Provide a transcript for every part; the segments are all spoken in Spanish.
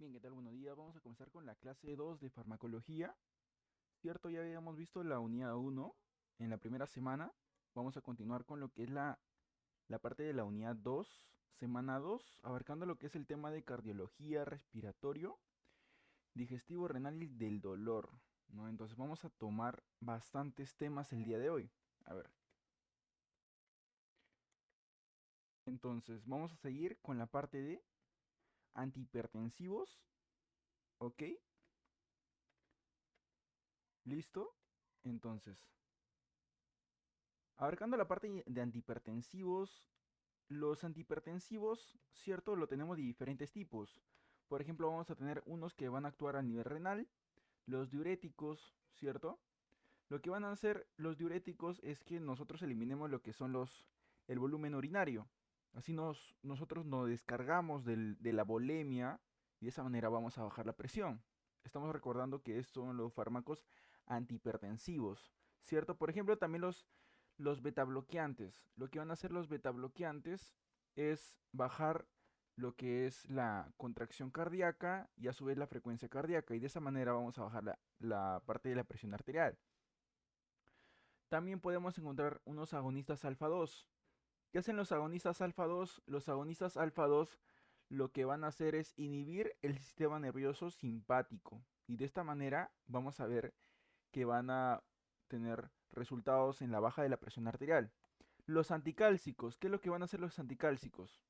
Bien, ¿qué tal? Buenos días. Vamos a comenzar con la clase 2 de farmacología. Cierto, ya habíamos visto la unidad uno en la primera semana. Vamos a continuar con lo que es la parte de la unidad 2, semana 2, abarcando lo que es el tema de cardiología, respiratorio, digestivo, renal y del dolor, ¿no? Entonces vamos a tomar bastantes temas el día de hoy. A ver, entonces vamos a seguir con la parte de antihipertensivos, ¿ok? ¿Listo? Entonces, abarcando la parte de antihipertensivos, los antihipertensivos, cierto, lo tenemos de diferentes tipos. Por ejemplo, vamos a tener unos que van a actuar a nivel renal, los diuréticos, cierto. Lo que van a hacer los diuréticos es que nosotros eliminemos lo que son el volumen urinario. Así nosotros nos descargamos de la volemia y de esa manera vamos a bajar la presión. Estamos recordando que estos son los fármacos antihipertensivos, ¿cierto? Por ejemplo, también los betabloqueantes. Lo que van a hacer los betabloqueantes es bajar lo que es la contracción cardíaca y a su vez la frecuencia cardíaca y de esa manera vamos a bajar la parte de la presión arterial. También podemos encontrar unos agonistas alfa 2. ¿Qué hacen los agonistas alfa 2? Los agonistas alfa 2 lo que van a hacer es inhibir el sistema nervioso simpático. Y de esta manera vamos a ver que van a tener resultados en la baja de la presión arterial. Los anticálcicos, ¿qué es lo que van a hacer los anticálcicos?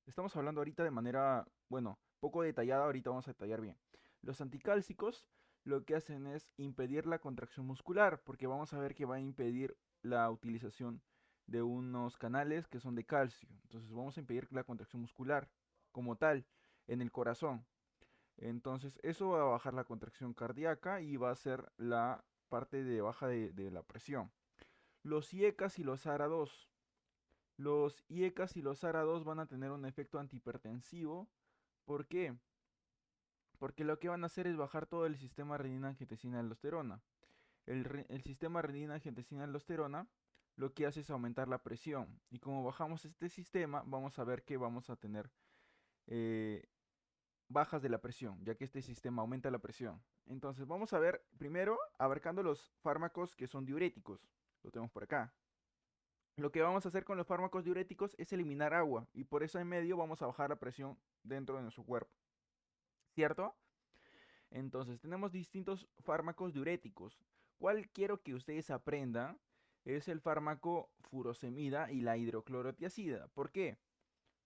Estamos hablando ahorita de manera, bueno, poco detallada, ahorita vamos a detallar bien. Los anticálcicos lo que hacen es impedir la contracción muscular, porque vamos a ver que va a impedir la utilización de unos canales que son de calcio. Entonces vamos a impedir la contracción muscular como tal en el corazón. Entonces eso va a bajar la contracción cardíaca y va a ser la parte de baja de la presión. Los IECAS y los ARA2. Los IECAS y los ARA2 van a tener un efecto antihipertensivo. ¿Por qué? Porque lo que van a hacer es bajar todo el sistema renina-angiotensina-aldosterona. El sistema renina-angiotensina-aldosterona lo que hace es aumentar la presión. Y como bajamos este sistema, vamos a ver que vamos a tener eh, bajas de la presión, ya que este sistema aumenta la presión. Entonces vamos a ver primero abarcando los fármacos que son diuréticos. Lo tenemos por acá. Lo que vamos a hacer con los fármacos diuréticos es eliminar agua y por eso en medio vamos a bajar la presión dentro de nuestro cuerpo, ¿cierto? Entonces tenemos distintos fármacos diuréticos. ¿Cuál quiero que ustedes aprendan? Es el fármaco furosemida y la hidroclorotiazida. ¿Por qué?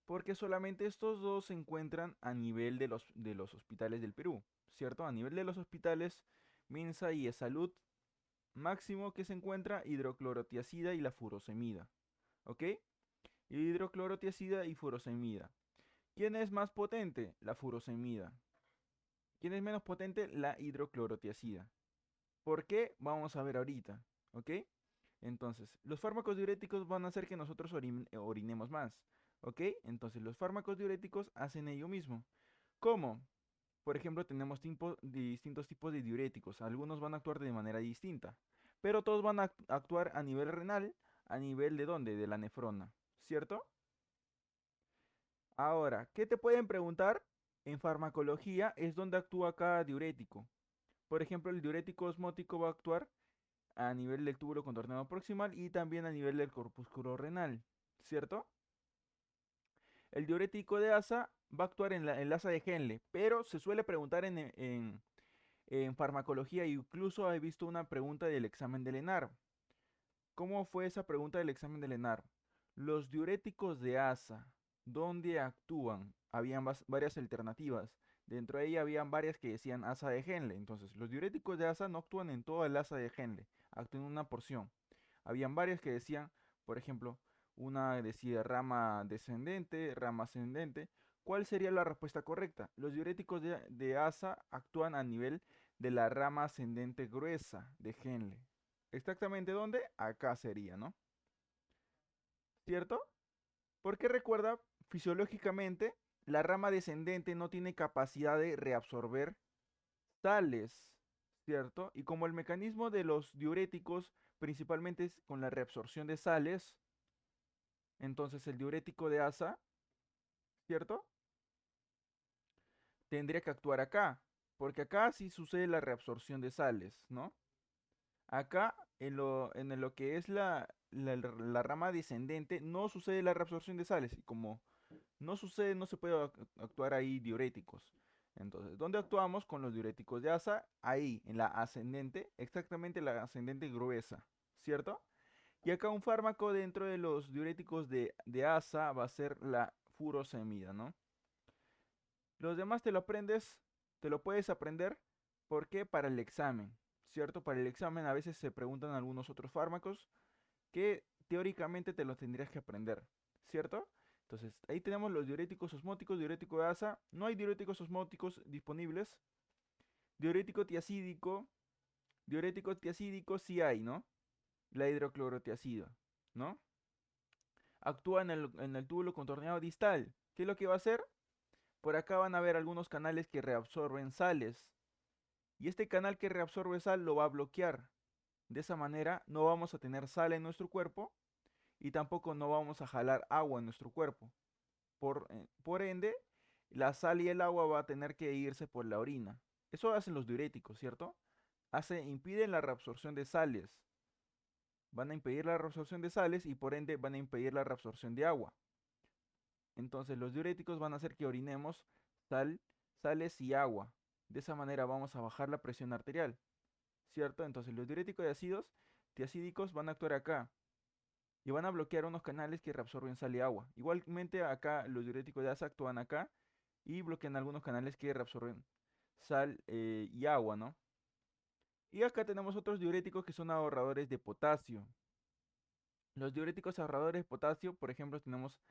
Porque solamente estos dos se encuentran a nivel de los hospitales del Perú, ¿cierto? A nivel de los hospitales Minsa y Salud máximo que se encuentra hidroclorotiazida y la furosemida, ¿ok? Hidroclorotiazida y furosemida. ¿Quién es más potente? La furosemida. ¿Quién es menos potente? La hidroclorotiazida. ¿Por qué? Vamos a ver ahorita, ¿ok? Entonces, los fármacos diuréticos van a hacer que nosotros orinemos más, ¿ok? Entonces, los fármacos diuréticos hacen ello mismo. ¿Cómo? Por ejemplo, tenemos distintos tipos de diuréticos. Algunos van a actuar de manera distinta, pero todos van a actuar a nivel renal, a nivel de dónde? De la nefrona, ¿cierto? Ahora, ¿qué te pueden preguntar? En farmacología es donde actúa cada diurético. Por ejemplo, el diurético osmótico va a actuar a nivel del túbulo contornado proximal y también a nivel del corpúsculo renal, ¿cierto? El diurético de asa va a actuar en la asa de Henle, pero se suele preguntar en farmacología, incluso he visto una pregunta del examen de Lenar. ¿Cómo fue esa pregunta del examen de Lenar? Los diuréticos de asa, ¿dónde actúan? Habían varias alternativas. Dentro de ella habían varias que decían asa de Henle. Entonces, los diuréticos de asa no actúan en toda el asa de Henle, actúan en una porción. Habían varias que decían, por ejemplo, una decía rama descendente, rama ascendente. ¿Cuál sería la respuesta correcta? Los diuréticos de asa actúan a nivel de la rama ascendente gruesa de Henle. ¿Exactamente dónde? Acá sería, ¿no? ¿Cierto? Porque recuerda, fisiológicamente, la rama descendente no tiene capacidad de reabsorber sales, ¿cierto? Y como el mecanismo de los diuréticos principalmente es con la reabsorción de sales, entonces el diurético de asa, ¿cierto? tendría que actuar acá, porque acá sí sucede la reabsorción de sales, ¿no? Acá, en lo que es la rama descendente, no sucede la reabsorción de sales, y como no sucede, no se puede actuar ahí diuréticos. Entonces, ¿dónde actuamos con los diuréticos de asa? Ahí, en la ascendente, exactamente la ascendente gruesa, ¿cierto? Y acá un fármaco dentro de los diuréticos de asa va a ser la furosemida, ¿no? Los demás te lo aprendes, te lo puedes aprender, porque para el examen, ¿cierto? Para el examen a veces se preguntan algunos otros fármacos que teóricamente te los tendrías que aprender, ¿cierto? Entonces, ahí tenemos los diuréticos osmóticos, diurético de asa. No hay diuréticos osmóticos disponibles. Diurético tiacídico, diurético tiacídico sí hay, ¿no? La hidroclorotiazida, ¿no? Actúa en el túbulo contorneado distal. ¿Qué es lo que va a hacer? Por acá van a ver algunos canales que reabsorben sales. Y este canal que reabsorbe sal lo va a bloquear. De esa manera no vamos a tener sal en nuestro cuerpo y tampoco no vamos a jalar agua en nuestro cuerpo. Por ende, la sal y el agua va a tener que irse por la orina. Eso hacen los diuréticos, ¿cierto? Impiden la reabsorción de sales. Van a impedir la reabsorción de sales y por ende van a impedir la reabsorción de agua. Entonces los diuréticos van a hacer que orinemos sal, sales y agua. De esa manera vamos a bajar la presión arterial, ¿cierto? Entonces los diuréticos de ácidos tiacídicos van a actuar acá y van a bloquear unos canales que reabsorben sal y agua. Igualmente acá los diuréticos de asa actúan acá y bloquean algunos canales que reabsorben sal y agua, ¿no? Y acá tenemos otros diuréticos que son ahorradores de potasio. Los diuréticos ahorradores de potasio, por ejemplo, tenemos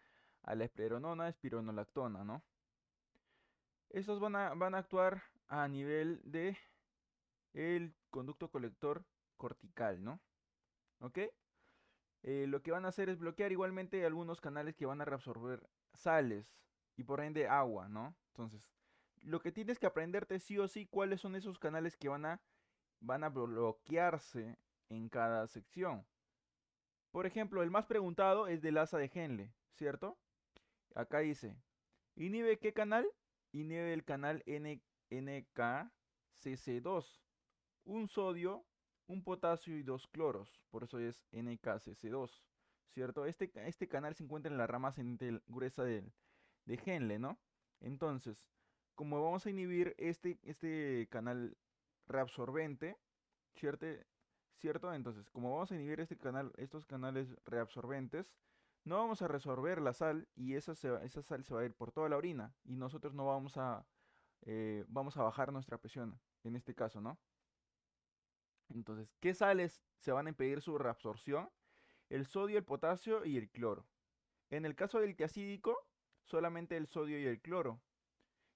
a la espleronona, espironolactona, ¿no? Estos van a actuar a nivel de el conducto colector cortical, ¿no? ¿Ok? Lo que van a hacer es bloquear igualmente algunos canales que van a reabsorber sales y por ende agua, ¿no? Entonces, lo que tienes que aprenderte sí o sí, cuáles son esos canales que van a bloquearse en cada sección. Por ejemplo, el más preguntado es del asa de Henle, ¿cierto? Acá dice, ¿inhibe qué canal? Inhibe el canal NKCC2, un sodio, un potasio y dos cloros, por eso es NKCC2, ¿cierto? Este canal se encuentra en la rama ascendente gruesa de Henle, ¿no? Entonces, como vamos a inhibir este canal reabsorbente, ¿cierto? ¿Cierto? Entonces, como vamos a inhibir estos canales reabsorbentes, no vamos a resorber la sal y esa sal se va a ir por toda la orina y nosotros no vamos a bajar nuestra presión en este caso, ¿no? Entonces, ¿qué sales se van a impedir su reabsorción? El sodio, el potasio y el cloro. En el caso del tiacídico, solamente el sodio y el cloro.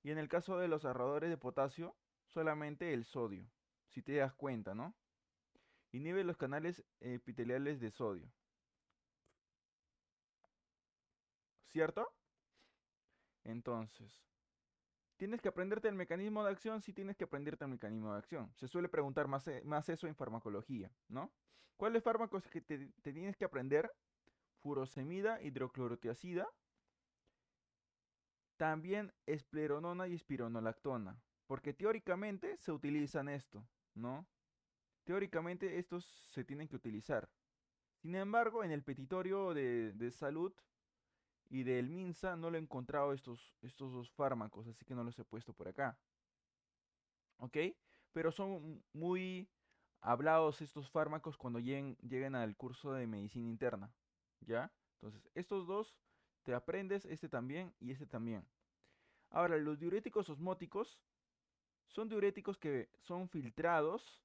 Y en el caso de los ahorradores de potasio, solamente el sodio. Si te das cuenta, ¿no? Inhibe los canales epiteliales de sodio. ¿Cierto? Entonces, ¿tienes que aprenderte el mecanismo de acción? Sí, tienes que aprenderte el mecanismo de acción. Se suele preguntar más eso en farmacología, ¿no? ¿Cuáles fármacos que te tienes que aprender? Furosemida, hidroclorotiazida, también espleronona y espironolactona, porque teóricamente se utilizan esto, ¿no? Teóricamente estos se tienen que utilizar. Sin embargo, en el petitorio de salud y del MINSA no lo he encontrado estos dos fármacos, así que no los he puesto por acá, ¿ok? Pero son muy hablados estos fármacos cuando lleguen al curso de medicina interna, ¿ya? Entonces, estos dos te aprendes, este también y este también. Ahora, los diuréticos osmóticos son diuréticos que son filtrados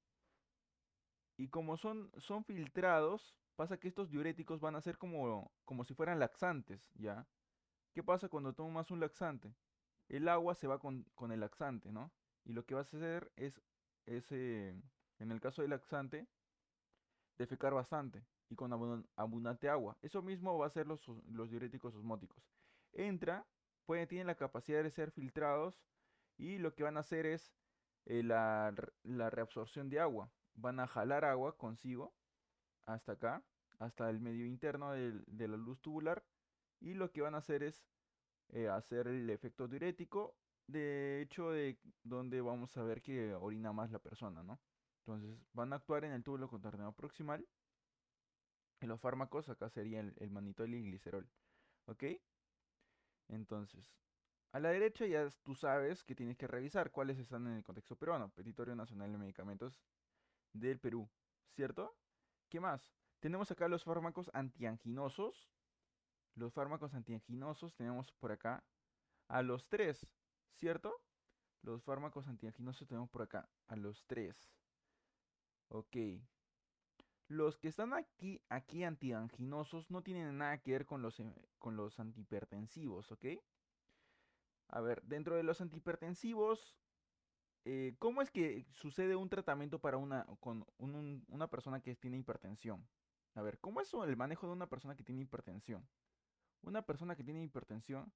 y como son filtrados, pasa que estos diuréticos van a ser como si fueran laxantes, ¿ya? ¿Qué pasa cuando tomas un laxante? El agua se va con el laxante, ¿no? Y lo que vas a hacer es, en el caso del laxante, defecar bastante y con abundante agua. Eso mismo va a ser los diuréticos osmóticos. Entra, tienen la capacidad de ser filtrados y lo que van a hacer es la reabsorción de agua. Van a jalar agua consigo hasta acá, hasta el medio interno de la luz tubular y lo que van a hacer es hacer el efecto diurético de hecho de donde vamos a ver que orina más la persona, ¿no? Entonces van a actuar en el túbulo contorneo proximal y los fármacos acá sería el manitol y el glicerol, ¿ok? Entonces, a la derecha ya tú sabes que tienes que revisar cuáles están en el contexto peruano, Petitorio Nacional de Medicamentos del Perú, ¿cierto? ¿Qué más? Tenemos acá los fármacos antianginosos. Los fármacos antianginosos tenemos por acá a los tres, ¿cierto? Los fármacos antianginosos tenemos por acá a los tres. Ok. Los que están aquí antianginosos no tienen nada que ver con los antihipertensivos, ¿ok? A ver, dentro de los antihipertensivos, ¿cómo es que sucede un tratamiento para una persona que tiene hipertensión? A ver, ¿cómo es el manejo de una persona que tiene hipertensión? Una persona que tiene hipertensión,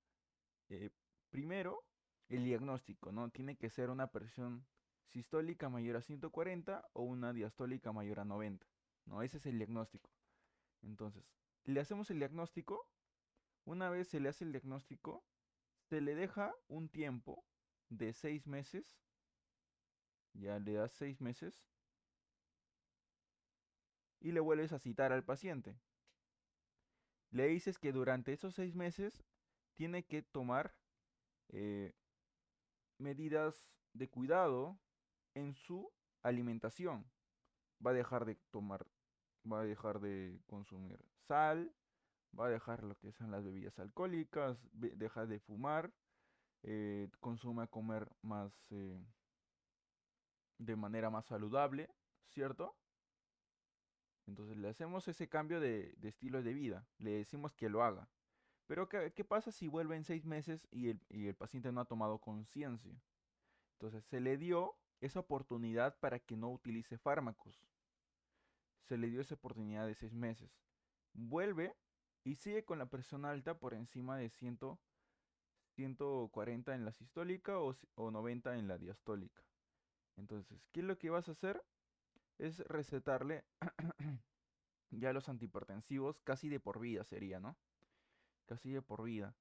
eh, primero, el diagnóstico, ¿no? Tiene que ser una presión sistólica mayor a 140 o una diastólica mayor a 90, ¿no? Ese es el diagnóstico. Entonces, le hacemos el diagnóstico. Una vez se le hace el diagnóstico, se le deja un tiempo de 6 meses, ya le das 6 meses y le vuelves a citar al paciente. Le dices que durante esos 6 meses tiene que tomar eh, medidas de cuidado en su alimentación. Va a dejar de tomar, va a dejar de consumir sal, va a dejar lo que son las bebidas alcohólicas, deja de fumar, consume a comer más de manera más saludable, ¿cierto? Entonces le hacemos ese cambio de estilo de vida, le decimos que lo haga. Pero ¿qué pasa si vuelve en 6 meses y el paciente no ha tomado conciencia? Entonces se le dio esa oportunidad para que no utilice fármacos. Se le dio esa oportunidad de 6 meses. Vuelve y sigue con la presión alta por encima de 140 en la sistólica o 90 en la diastólica. Entonces, ¿qué es lo que vas a hacer? Es recetarle ya los antihipertensivos casi de por vida sería, ¿no? Casi de por vida.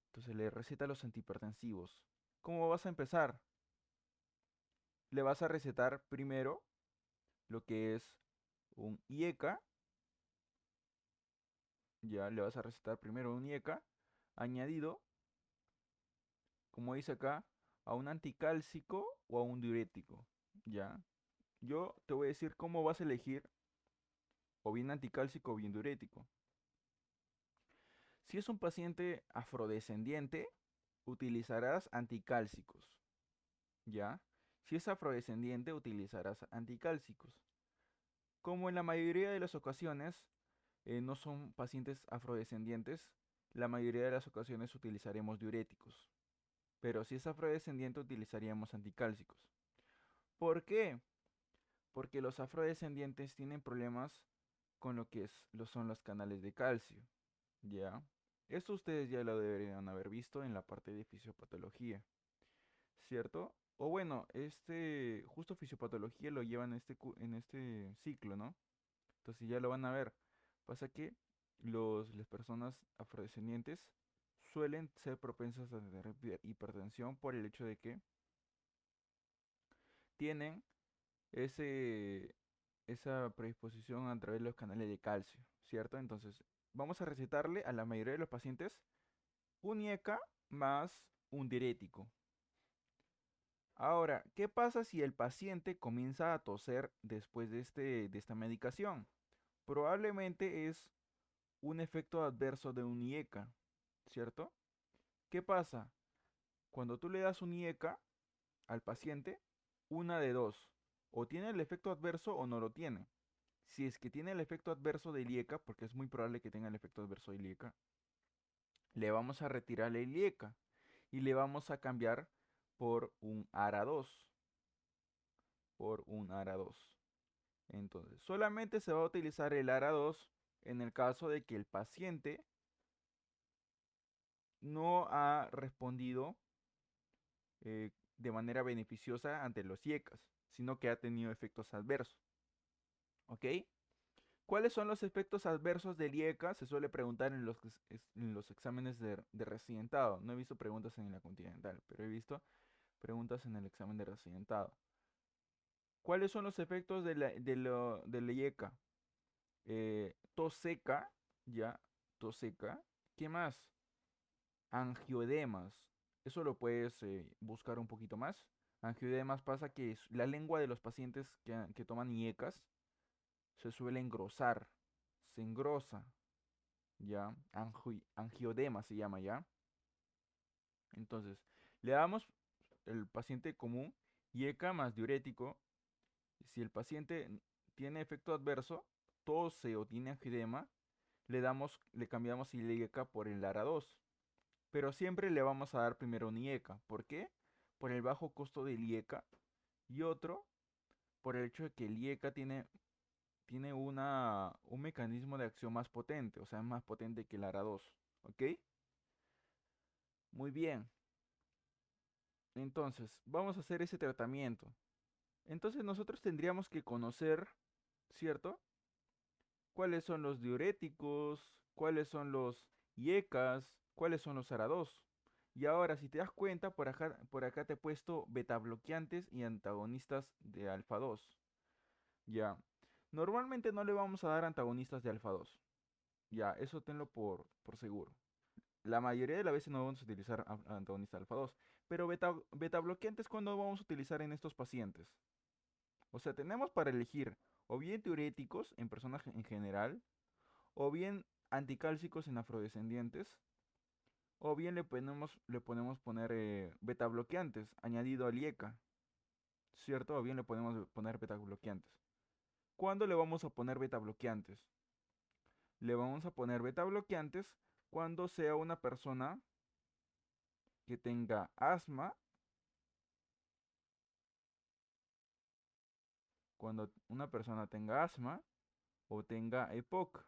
Entonces le receta los antihipertensivos. ¿Cómo vas a empezar? Le vas a recetar primero lo que es un IECA, ya le vas a recetar primero un IECA añadido, como dice acá, a un anticálcico o a un diurético, ya. Yo te voy a decir cómo vas a elegir o bien anticálcico o bien diurético. Si es un paciente afrodescendiente, utilizarás anticálcicos, ¿ya? Si es afrodescendiente, utilizarás anticálcicos. Como en la mayoría de las ocasiones no son pacientes afrodescendientes, la mayoría de las ocasiones utilizaremos diuréticos. Pero si es afrodescendiente, utilizaríamos anticálcicos. ¿Por qué? Porque los afrodescendientes tienen problemas con son los canales de calcio, ¿ya? Esto ustedes ya lo deberían haber visto en la parte de fisiopatología, ¿cierto? O bueno, justo fisiopatología lo llevan en este ciclo, ¿no? Entonces ya lo van a ver. Pasa que las personas afrodescendientes suelen ser propensas a tener hipertensión por el hecho de que tienen ese, esa predisposición a través de los canales de calcio, ¿cierto? Entonces, vamos a recetarle a la mayoría de los pacientes un IECA más un diurético. Ahora, ¿qué pasa si el paciente comienza a toser después de esta medicación? Probablemente es un efecto adverso de un IECA, ¿cierto? ¿Qué pasa? Cuando tú le das un IECA al paciente, una de dos, o tiene el efecto adverso o no lo tiene. Si es que tiene el efecto adverso del IECA, porque es muy probable que tenga el efecto adverso del IECA, le vamos a retirar el IECA y le vamos a cambiar por un ARA2, por un ARA2. Entonces, solamente se va a utilizar el ARA2 en el caso de que el paciente no ha respondido de manera beneficiosa ante los IECAS, sino que ha tenido efectos adversos. ¿Ok? ¿Cuáles son los efectos adversos del IECA? Se suele preguntar en los exámenes de residentado. No he visto preguntas en la continental, pero he visto preguntas en el examen de residentado. ¿Cuáles son los efectos de la IECA? Tos seca, ya, tos seca. ¿Qué más? Angioedemas. Eso lo puedes buscar un poquito más. Angioedemas pasa que la lengua de los pacientes que toman IECAS se suele engrosar. Se engrosa, ya. Angiodema se llama, ya. Entonces, le damos el paciente común IECA más diurético. Si el paciente tiene efecto adverso, tose o tiene angioedema, le cambiamos el IECA por el ARA-2. Pero siempre le vamos a dar primero un IECA. ¿Por qué? Por el bajo costo del IECA y otro por el hecho de que el IECA tiene un mecanismo de acción más potente, o sea, es más potente que el ARA-2. ¿Ok? Muy bien. Entonces, vamos a hacer ese tratamiento. Entonces nosotros tendríamos que conocer, ¿cierto? ¿Cuáles son los diuréticos? ¿Cuáles son los IECAS? ¿Cuáles son los ARA-2? Y ahora, si te das cuenta, por acá te he puesto betabloqueantes y antagonistas de alfa-2. Ya. Normalmente no le vamos a dar antagonistas de alfa-2. Ya, eso tenlo por seguro. La mayoría de las veces no vamos a utilizar antagonistas de alfa-2. Pero betabloqueantes, ¿cuándo vamos a utilizar en estos pacientes? O sea, tenemos para elegir o bien diuréticos en personas en general, o bien anticálcicos en afrodescendientes, o bien le podemos poner beta bloqueantes añadido al IECA, ¿cierto? O bien le podemos poner beta bloqueantes. ¿Cuándo le vamos a poner beta bloqueantes? Le vamos a poner beta bloqueantes cuando sea una persona que tenga asma, cuando una persona tenga asma o tenga EPOC.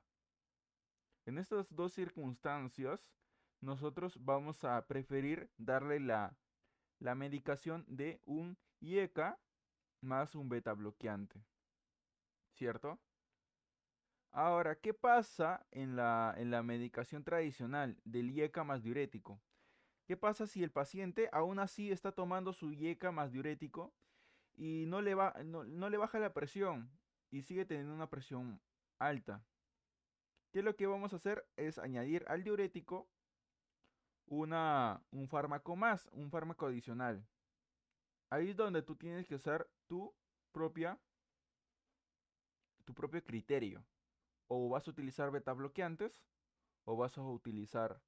En estas dos circunstancias, nosotros vamos a preferir darle la medicación de un IECA más un beta bloqueante, ¿cierto? Ahora, ¿qué pasa en la medicación tradicional del IECA más diurético? ¿Qué pasa si el paciente aún así está tomando su IECA más diurético y no le baja la presión y sigue teniendo una presión alta? ¿Qué es lo que vamos a hacer? Es añadir al diurético un fármaco más, un fármaco adicional. Ahí es donde tú tienes que usar propia, tu propio criterio. O vas a utilizar beta bloqueantes o vas a utilizar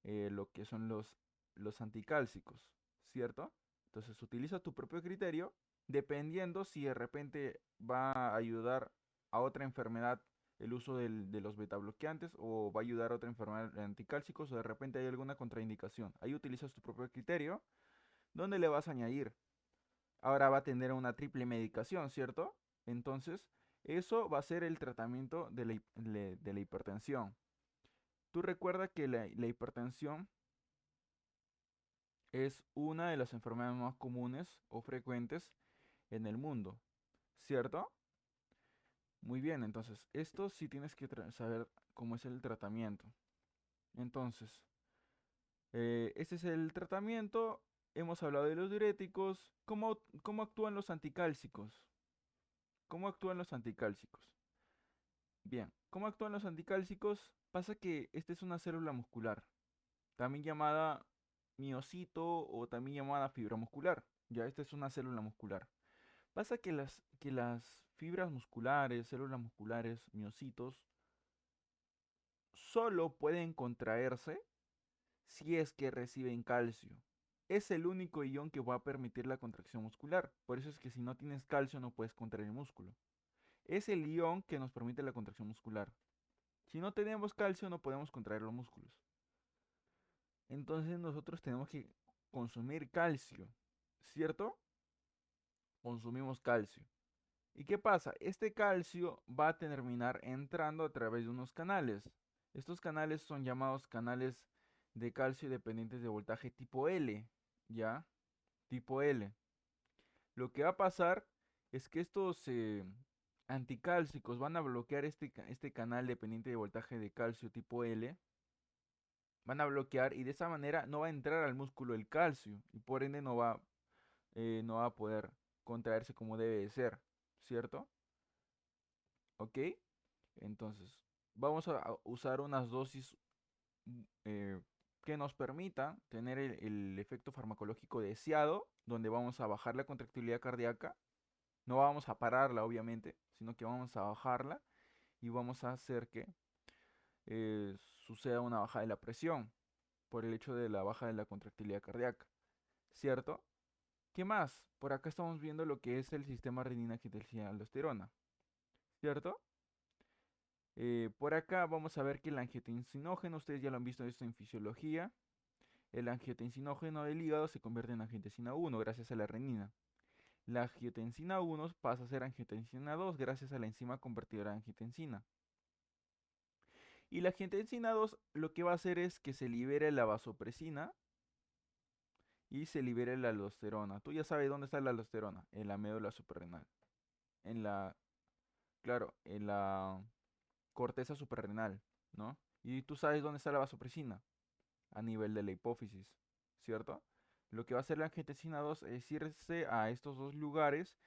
lo que son los anticálcicos, ¿cierto? Entonces utiliza tu propio criterio dependiendo si de repente va a ayudar a otra enfermedad el uso de los beta bloqueantes o va a ayudar a otra enfermedad de anticálcicos o de repente hay alguna contraindicación. Ahí utilizas tu propio criterio donde le vas a añadir. Ahora va a tener una triple medicación, ¿cierto? Entonces, eso va a ser el tratamiento de la hipertensión. Tú recuerda que la hipertensión es una de las enfermedades más comunes o frecuentes en el mundo, ¿cierto? Muy bien, entonces, esto sí tienes que saber cómo es el tratamiento. Entonces, este es el tratamiento. Hemos hablado de los diuréticos. ¿Cómo actúan los anticálcicos? ¿Cómo actúan los anticálcicos? Bien, ¿cómo actúan los anticálcicos? Pasa que esta es una célula muscular, también llamada miocito o también llamada fibra muscular. Ya, esta es una célula muscular. Pasa que las fibras musculares, células musculares, miocitos, solo pueden contraerse si es que reciben calcio. Es el único ion que va a permitir la contracción muscular. Por eso es que si no tienes calcio no puedes contraer el músculo. Es el ion que nos permite la contracción muscular. Si no tenemos calcio no podemos contraer los músculos. Entonces nosotros tenemos que consumir calcio, ¿cierto? Consumimos calcio. ¿Y qué pasa? Este calcio va a terminar entrando a través de unos canales. Estos canales son llamados canales de calcio dependientes de voltaje tipo L, ¿ya? Tipo L. Lo que va a pasar es que estos anticálcicos van a bloquear este canal dependiente de voltaje de calcio tipo L. Van a bloquear y de esa manera no va a entrar al músculo el calcio y por ende no va a poder contraerse como debe de ser, ¿cierto? ¿Ok? Entonces, vamos a usar unas dosis eh, que nos permitan tener el efecto farmacológico deseado, donde vamos a bajar la contractilidad cardíaca. No vamos a pararla, obviamente, sino que vamos a bajarla y vamos a hacer que suceda una baja de la presión por el hecho de la baja de la contractilidad cardíaca, ¿cierto? ¿Qué más? Por acá estamos viendo lo que es el sistema renina-angiotensina-aldosterona, ¿cierto? Por acá vamos a ver que el angiotensinógeno, ustedes ya lo han visto esto en fisiología, el angiotensinógeno del hígado se convierte en angiotensina 1 gracias a la renina. La angiotensina 1 pasa a ser angiotensina 2 gracias a la enzima convertidora de angiotensina. Y la angiotensina 2 lo que va a hacer es que se libere la vasopresina y se libere la aldosterona. Tú ya sabes dónde está la aldosterona, en la médula suprarrenal. En la, claro, en la corteza suprarrenal, ¿no? Y tú sabes dónde está la vasopresina, a nivel de la hipófisis, ¿cierto? Lo que va a hacer la angiotensina 2 es irse a estos dos lugares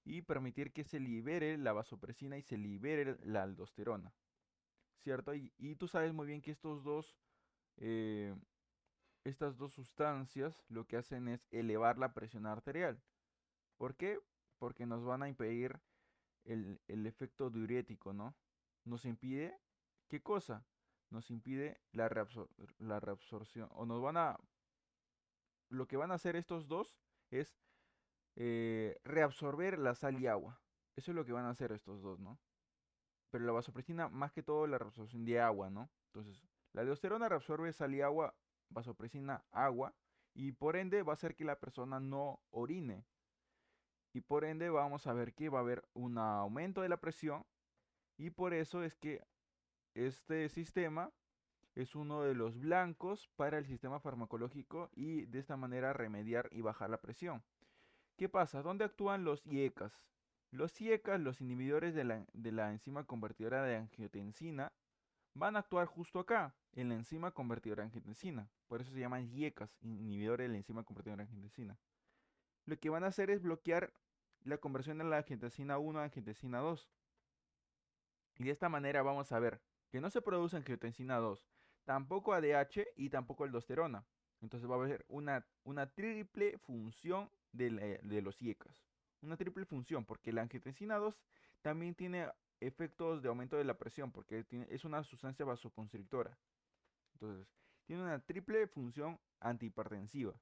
y permitir que se libere la vasopresina y se libere la aldosterona, ¿cierto? Y tú sabes muy bien que eh, estas dos sustancias lo que hacen es elevar la presión arterial. ¿Por qué? Porque nos van a impedir el efecto diurético, ¿no? Nos impide, ¿qué cosa? Nos impide la reabsorción, o nos van a, lo que van a hacer estos dos es reabsorber la sal y agua. Eso es lo que van a hacer estos dos, ¿no? Pero la vasopresina, más que todo, la reabsorción de agua, ¿no? Entonces, la aldosterona reabsorbe sal y agua, vasopresina, agua, y por ende va a hacer que la persona no orine. Y por ende vamos a ver que va a haber un aumento de la presión, y por eso es que este sistema es uno de los blancos para el sistema farmacológico y de esta manera remediar y bajar la presión. ¿Qué pasa? ¿Dónde actúan los IECAS? Los IECAS, los inhibidores de la enzima convertidora de angiotensina, van a actuar justo acá, en la enzima convertidora de angiotensina. Por eso se llaman IECAS, inhibidores de la enzima convertidora de angiotensina. Lo que van a hacer es bloquear la conversión de la angiotensina 1 a angiotensina 2. Y de esta manera vamos a ver que no se produce angiotensina 2, tampoco ADH y tampoco aldosterona. Entonces va a haber una triple función de los IECAS. Una triple función, porque la angiotensina 2 también tiene efectos de aumento de la presión, porque es una sustancia vasoconstrictora. Entonces, tiene una triple función antihipertensiva.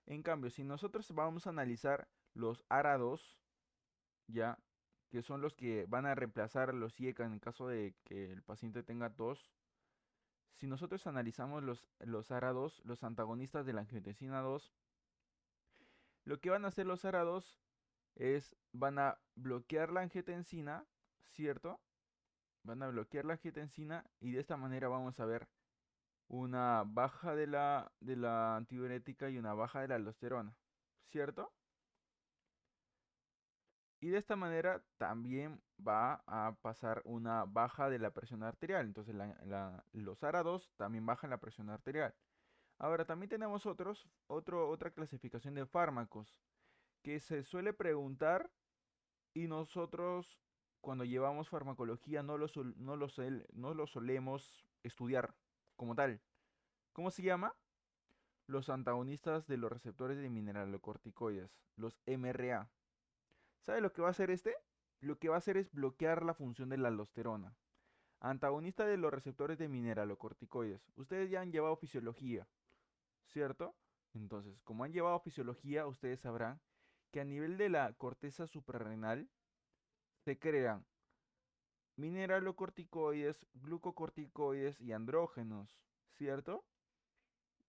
En cambio, si nosotros vamos a analizar los ARA2, ya, que son los que van a reemplazar a los IECA en el caso de que el paciente tenga tos. Si nosotros analizamos los ARA2, los antagonistas de la angiotensina 2, lo que van a hacer los ARA2 es, van a bloquear la angiotensina, ¿cierto? Van a bloquear la angiotensina y de esta manera vamos a ver una baja de la antidiurética y una baja de la aldosterona, ¿cierto? Y de esta manera también va a pasar una baja de la presión arterial. Entonces los ARA2 también bajan la presión arterial. Ahora también tenemos otra clasificación de fármacos que se suele preguntar y nosotros cuando llevamos farmacología no lo solemos estudiar como tal. ¿Cómo se llama? Los antagonistas de los receptores de mineralocorticoides, los MRA. ¿Sabe lo que va a hacer este? Lo que va a hacer es bloquear la función de la aldosterona. Antagonista de los receptores de mineralocorticoides. Ustedes ya han llevado fisiología, ¿cierto? Entonces, como han llevado fisiología, ustedes sabrán que a nivel de la corteza suprarrenal se crean mineralocorticoides, glucocorticoides y andrógenos, ¿cierto?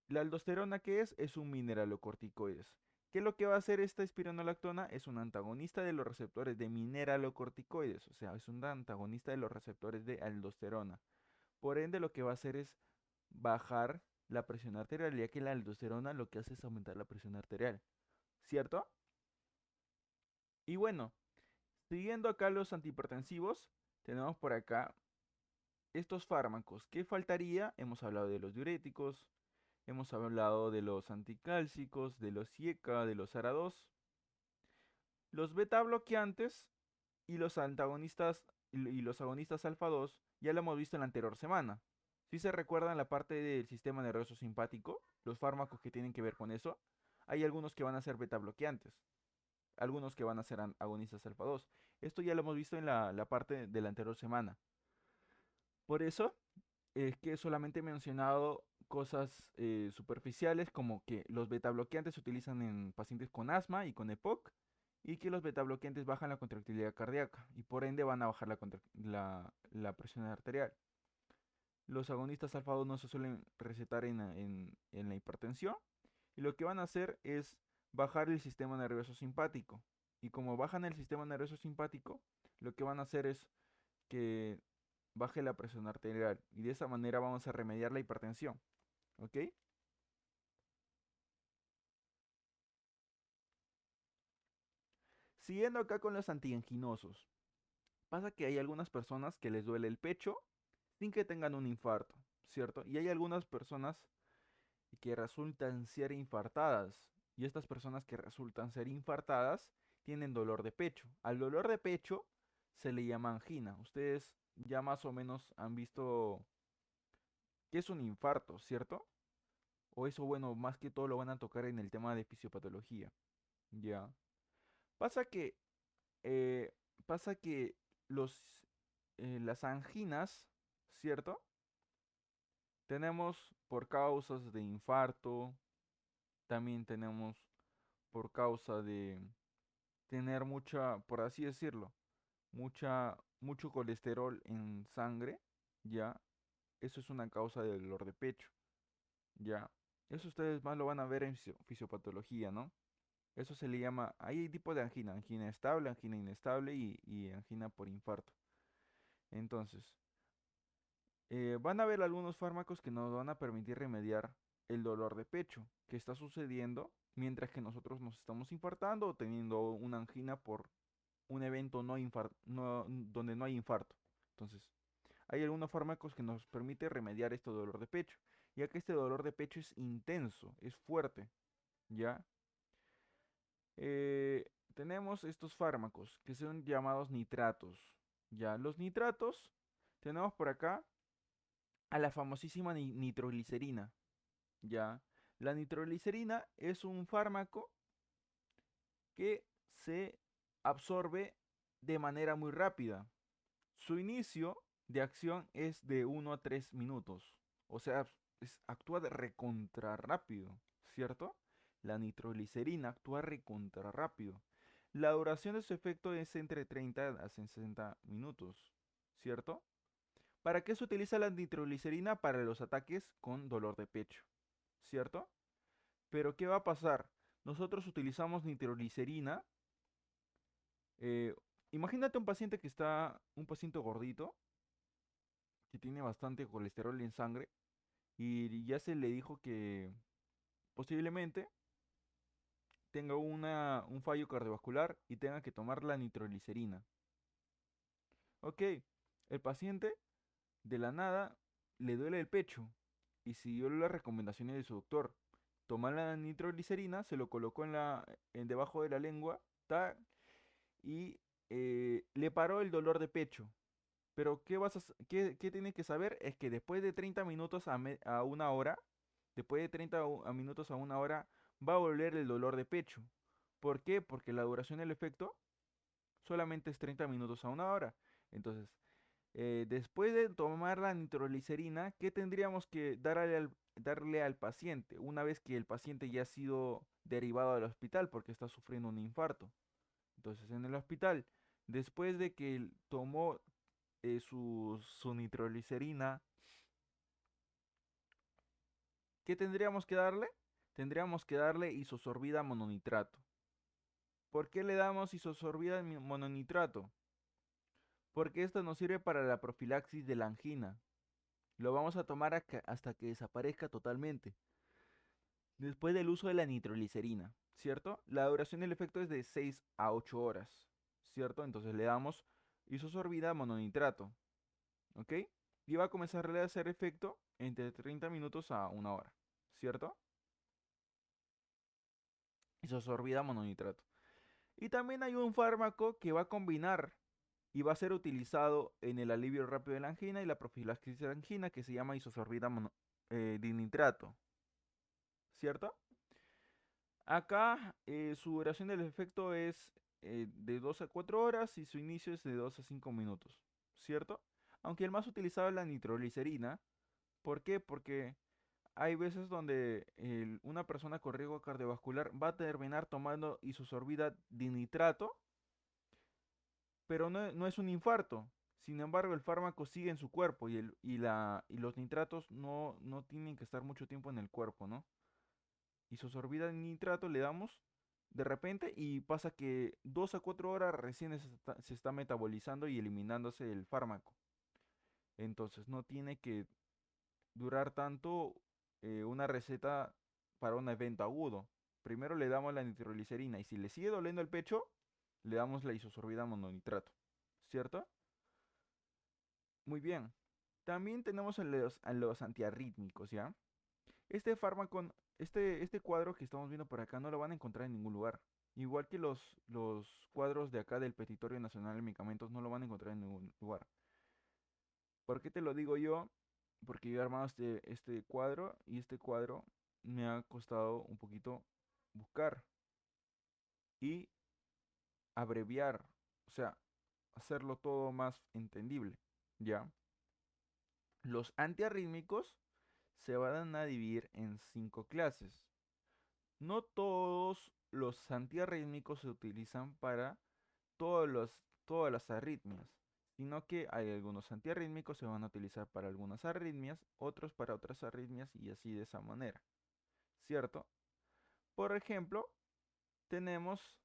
La aldosterona, ¿qué es? Es un mineralocorticoides. ¿Qué es lo que va a hacer esta espironolactona? Es un antagonista de los receptores de mineralocorticoides, o sea, es un antagonista de los receptores de aldosterona. Por ende, lo que va a hacer es bajar la presión arterial, ya que la aldosterona lo que hace es aumentar la presión arterial, ¿cierto? Y bueno, Siguiendo acá los antihipertensivos, tenemos por acá estos fármacos. ¿Qué faltaría? Hemos hablado de los diuréticos, hemos hablado de los anticálcicos, de los IECA, de los ARA2, los beta bloqueantes y los antagonistas y los agonistas alfa 2 ya lo hemos visto en la anterior semana. Si se recuerdan la parte del sistema nervioso simpático, los fármacos que tienen que ver con eso, hay algunos que van a ser beta bloqueantes, algunos que van a ser agonistas alfa 2. Esto ya lo hemos visto en la parte de la anterior semana. Por eso es que solamente he mencionado cosas superficiales como que los beta bloqueantes se utilizan en pacientes con asma y con EPOC y que los beta bloqueantes bajan la contractilidad cardíaca y por ende van a bajar la presión arterial. Los agonistas alfa 2 no se suelen recetar en la hipertensión y lo que van a hacer es bajar el sistema nervioso simpático. Y como bajan el sistema nervioso simpático, lo que van a hacer es que baje la presión arterial y de esa manera vamos a remediar la hipertensión. ¿Ok? Siguiendo acá con los antianginosos. Pasa que hay algunas personas que les duele el pecho sin que tengan un infarto, ¿cierto? Y hay algunas personas que resultan ser infartadas. Y estas personas que resultan ser infartadas tienen dolor de pecho. Al dolor de pecho se le llama angina. Ustedes ya más o menos han visto qué es un infarto, ¿cierto? O eso, bueno, más que todo lo van a tocar en el tema de fisiopatología. Ya. Pasa que, eh, pasa que las anginas, ¿cierto? Tenemos por causas de infarto, también tenemos por causa de tener mucha, por así decirlo, mucho colesterol en sangre, ¿ya? Eso es una causa del dolor de pecho, ¿ya? Eso ustedes más lo van a ver en fisiopatología, ¿no? Eso se le llama, hay tipo de angina, angina estable, angina inestable y angina por infarto. Entonces, van a haber algunos fármacos que nos van a permitir remediar el dolor de pecho que está sucediendo mientras que nosotros nos estamos infartando o teniendo una angina por un evento donde no hay infarto. Entonces, hay algunos fármacos que nos permiten remediar este dolor de pecho, ya que este dolor de pecho es intenso, es fuerte, ¿ya? Tenemos estos fármacos que son llamados nitratos. Ya, los nitratos, tenemos por acá a la famosísima nitroglicerina. Ya, la nitroglicerina es un fármaco que se absorbe de manera muy rápida. Su inicio de acción es de 1 a 3 minutos. O sea, actúa de recontra rápido, ¿cierto? La nitroglicerina actúa recontra rápido. La duración de su efecto es entre 30 a 60 minutos, ¿cierto? ¿Para qué se utiliza la nitroglicerina? Para los ataques con dolor de pecho, ¿cierto? Pero ¿qué va a pasar? Nosotros utilizamos nitroglicerina. eh, Imagínate un paciente gordito, que tiene bastante colesterol en sangre y ya se le dijo que posiblemente tenga un fallo cardiovascular y tenga que tomar la nitroglicerina. Ok, el paciente de la nada le duele el pecho y siguió las recomendaciones de su doctor. Tomó la nitroglicerina, se lo colocó en debajo de la lengua y le paró el dolor de pecho. Pero ¿qué tiene que saber? Es que después de 30 minutos a una hora, después de 30 minutos a una hora, va a volver el dolor de pecho. ¿Por qué? Porque la duración del efecto solamente es 30 minutos a una hora. Entonces, después de tomar la nitroglicerina, ¿qué tendríamos que darle al paciente una vez que el paciente ya ha sido derivado al hospital porque está sufriendo un infarto? Entonces, en el hospital, después de que él tomó su nitroglicerina, ¿qué tendríamos que darle? Tendríamos que darle isosorbida mononitrato. ¿Por qué le damos isosorbida mononitrato? Porque esto nos sirve para la profilaxis de la angina. Lo vamos a tomar hasta que desaparezca totalmente. Después del uso de la nitroglicerina, ¿cierto? La duración del efecto es de 6 a 8 horas, ¿cierto? Entonces le damos isosorbida mononitrato, ¿ok? Y va a comenzar a hacer efecto entre 30 minutos a 1 hora, ¿cierto? Isosorbida mononitrato. Y también hay un fármaco que va a combinar y va a ser utilizado en el alivio rápido de la angina y la profilaxis de la angina, que se llama isosorbida dinitrato, ¿cierto? Acá su duración del efecto es de 2 a 4 horas y su inicio es de 2 a 5 minutos, ¿cierto? Aunque el más utilizado es la nitroglicerina. ¿Por qué? Porque hay veces donde una persona con riesgo cardiovascular va a terminar tomando isosorbida dinitrato, pero no es un infarto. Sin embargo, el fármaco sigue en su cuerpo y los nitratos no tienen que estar mucho tiempo en el cuerpo, ¿no? Isosorbida de nitrato le damos de repente y pasa que 2 a 4 horas recién se está metabolizando y eliminándose el fármaco. Entonces no tiene que durar tanto una receta para un evento agudo. Primero le damos la nitroglicerina y si le sigue doliendo el pecho, le damos la isosorbida mononitrato, ¿cierto? Muy bien. También tenemos a los antiarrítmicos, ¿ya? Este fármaco, este cuadro que estamos viendo por acá no lo van a encontrar en ningún lugar. Igual que los cuadros de acá del Petitorio Nacional de Medicamentos no lo van a encontrar en ningún lugar. ¿Por qué te lo digo yo? Porque yo he armado este cuadro y este cuadro me ha costado un poquito buscar y abreviar, o sea, hacerlo todo más entendible, ¿ya? Los antiarrítmicos se van a dividir en 5 clases. No todos los antiarrítmicos se utilizan para todos todas las arritmias, sino que hay algunos antiarrítmicos se van a utilizar para algunas arritmias, otros para otras arritmias y así de esa manera, ¿cierto? Por ejemplo, tenemos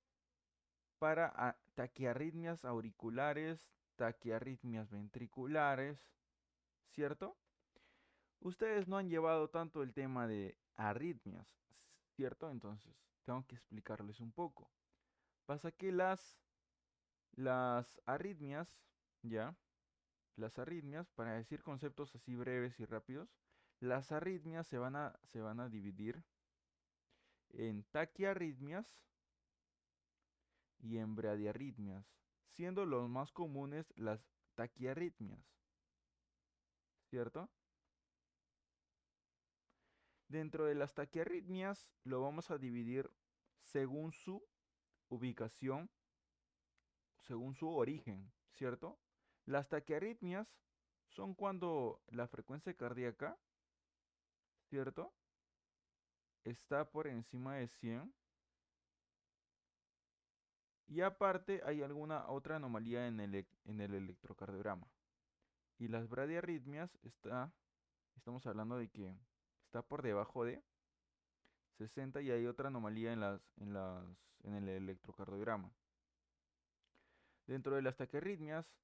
para taquiarritmias auriculares, taquiarritmias ventriculares, ¿cierto? Ustedes no han llevado tanto el tema de arritmias, ¿cierto? Entonces, tengo que explicarles un poco. Pasa que las arritmias, ¿ya? Las arritmias, para decir conceptos así breves y rápidos, las arritmias se van a dividir en taquiarritmias y en bradiarritmias, siendo los más comunes las taquiarritmias, ¿cierto? Dentro de las taquiarritmias lo vamos a dividir según su ubicación, según su origen, ¿cierto? Las taquiarritmias son cuando la frecuencia cardíaca, ¿cierto? Está por encima de 100 y aparte hay alguna otra anomalía en el electrocardiograma. Y las bradiarritmias estamos hablando de que está por debajo de 60 y hay otra anomalía en el electrocardiograma. Dentro de las taquiarritmias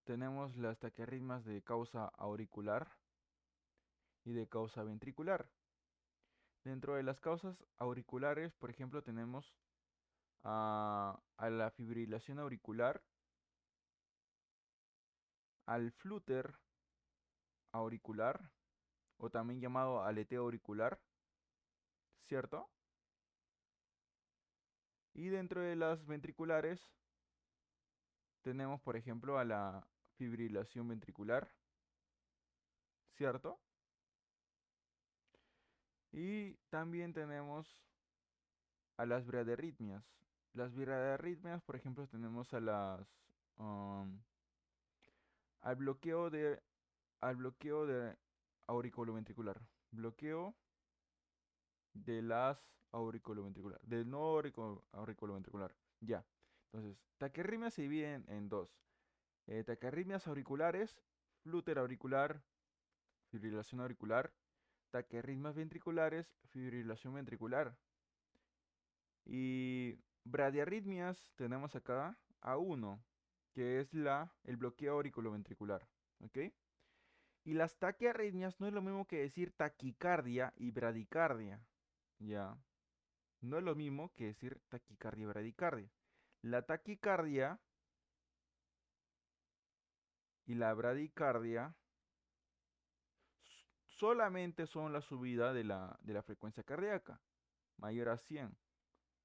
tenemos las taquiarritmias de causa auricular y de causa ventricular. Dentro de las causas auriculares, por ejemplo, tenemos a la fibrilación auricular, al flúter auricular o también llamado aleteo auricular, ¿cierto? Y dentro de las ventriculares tenemos, por ejemplo, a la fibrilación ventricular, ¿cierto? Y también tenemos a las bradiarritmias. Las bradiarritmias, por ejemplo, tenemos um, al bloqueo al bloqueo de auriculoventricular, bloqueo de las auriculoventricular, del no auriculoventricular. Ya. Entonces, taquiarritmias se dividen en dos. Taquiarritmias auriculares, flúter auricular, fibrilación auricular, taquiarritmias ventriculares, fibrilación ventricular. Y bradiarritmias tenemos acá a uno, que es el bloqueo auriculoventricular. ¿Ok? Y las taquiarritmias no es lo mismo que decir taquicardia y bradicardia. Ya. No es lo mismo que decir taquicardia y bradicardia. La taquicardia y la bradicardia solamente son la subida de la frecuencia cardíaca, mayor a 100.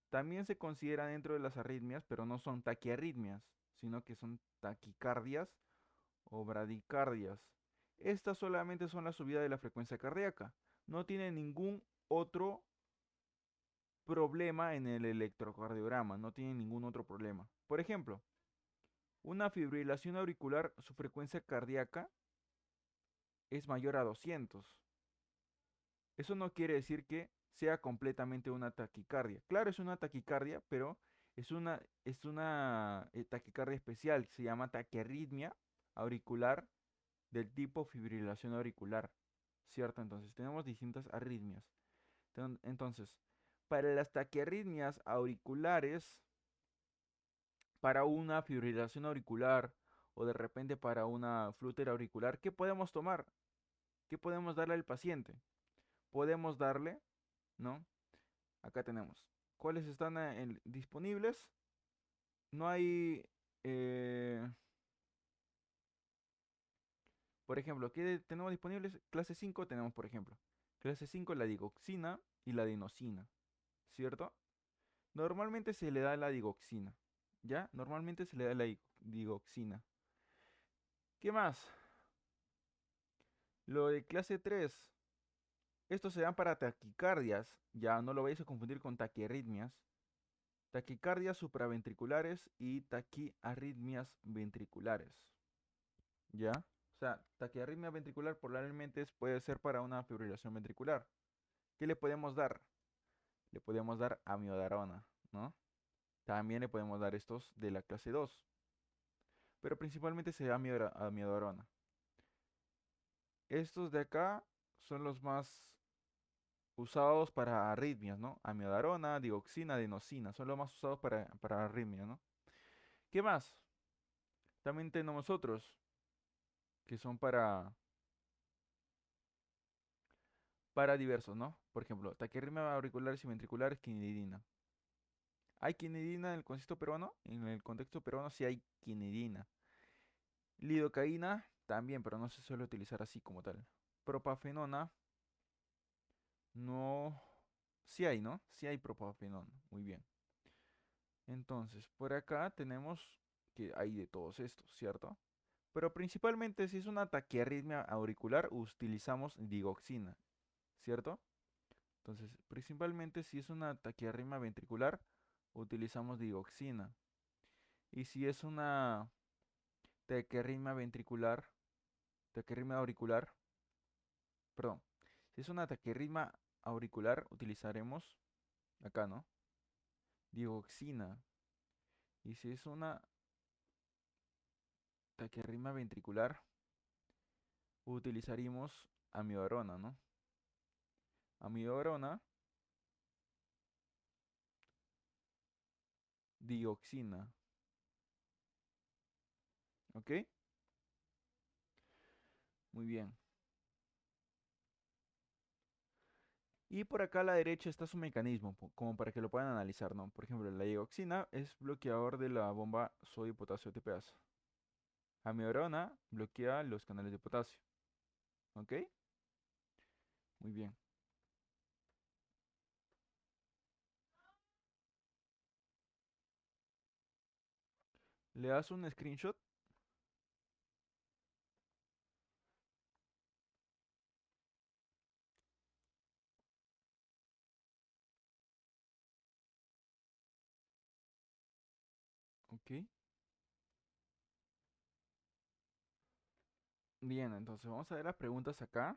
También se considera dentro de las arritmias, pero no son taquiarritmias, sino que son taquicardias o bradicardias. Estas solamente son la subida de la frecuencia cardíaca. No tiene ningún otro problema en el electrocardiograma, no tiene ningún otro problema. Por ejemplo, una fibrilación auricular, su frecuencia cardíaca es mayor a 200. Eso no quiere decir que sea completamente una taquicardia. Claro, es una taquicardia, pero es una taquicardia especial, se llama taquiarritmia auricular del tipo fibrilación auricular, ¿cierto? Entonces tenemos distintas arritmias. Entonces, para las taquiarritmias auriculares, para una fibrilación auricular o de repente para una flútera auricular, ¿qué podemos tomar? ¿Qué podemos darle al paciente? Podemos darle, ¿no? Acá tenemos. ¿Cuáles están disponibles? No hay, eh, por ejemplo, ¿qué tenemos disponibles? Clase 5 tenemos, por ejemplo. Clase 5 la digoxina y la adenosina, ¿cierto? Normalmente se le da la digoxina, ¿ya? Normalmente se le da la digoxina. ¿Qué más? Lo de clase 3. Estos se dan para taquicardias, ya no lo vayas a confundir con taquiarritmias. Taquicardias supraventriculares y taquiarritmias ventriculares. ¿Ya? O sea, taquiarritmia ventricular probablemente puede ser para una fibrilación ventricular. ¿Qué le podemos dar? Le podemos dar amiodarona, ¿no? También le podemos dar estos de la clase 2, pero principalmente se da amiodarona. Estos de acá son los más usados para arritmias, ¿no? Amiodarona, digoxina, adenosina, son los más usados para arritmias, ¿no? ¿Qué más? También tenemos otros que son para diversos, ¿no? Por ejemplo, taquiarritmia auriculares y ventriculares, quinidina. ¿Hay quinidina en el contexto peruano? En el contexto peruano sí hay quinidina. Lidocaína también, pero no se suele utilizar así como tal. Propafenona, no. Sí hay, ¿no? Sí hay propafenona. Muy bien. Entonces, por acá tenemos que hay de todos estos, ¿cierto? Pero principalmente si es una taquiarritmia auricular, utilizamos digoxina, ¿cierto? Entonces, principalmente si es una taquiarritmia ventricular, utilizamos digoxina. Y si es una taquiarritmia ventricular, taquiarritmia auricular, perdón, si es una taquiarritmia auricular, utilizaremos acá, ¿no? Digoxina. Y si es una taquiarritmia ventricular, utilizaríamos amiodarona, ¿no? Amiodarona, dioxina, ¿ok? Muy bien. Y por acá a la derecha está su mecanismo, como para que lo puedan analizar, ¿no? Por ejemplo, la dioxina es bloqueador de la bomba sodio-potasio ATPase. Amiodarona bloquea los canales de potasio, ¿ok? Muy bien. Le das un screenshot, ¿ok? Bien, entonces vamos a ver las preguntas acá.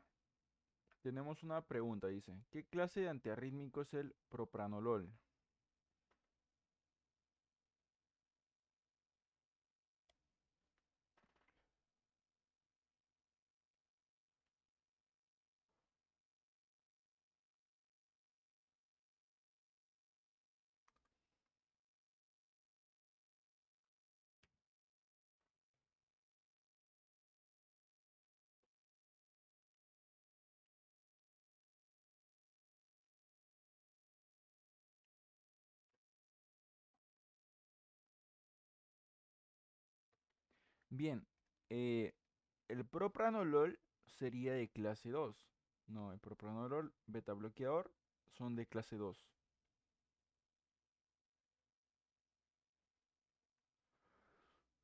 Tenemos una pregunta, dice, ¿qué clase de antiarrítmico es el propranolol? Bien, eh, el propranolol sería de clase 2. No, el propranolol, beta bloqueador, son de clase 2.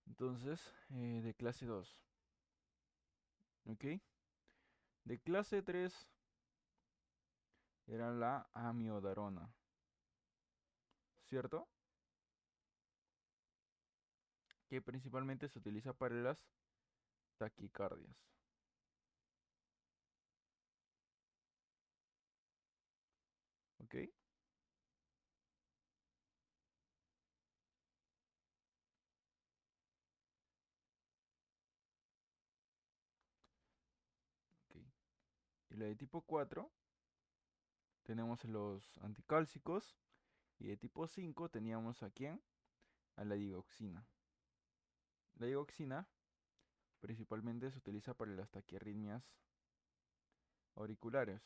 Entonces, de clase 2. ¿Ok? De clase 3 era la amiodarona. ¿Cierto? Que principalmente se utiliza para las taquicardias. ¿Ok? Ok. Y la de tipo 4 tenemos los anticálcicos. Y de tipo 5 teníamos a quién? A la digoxina. La digoxina principalmente se utiliza para las taquiarritmias auriculares.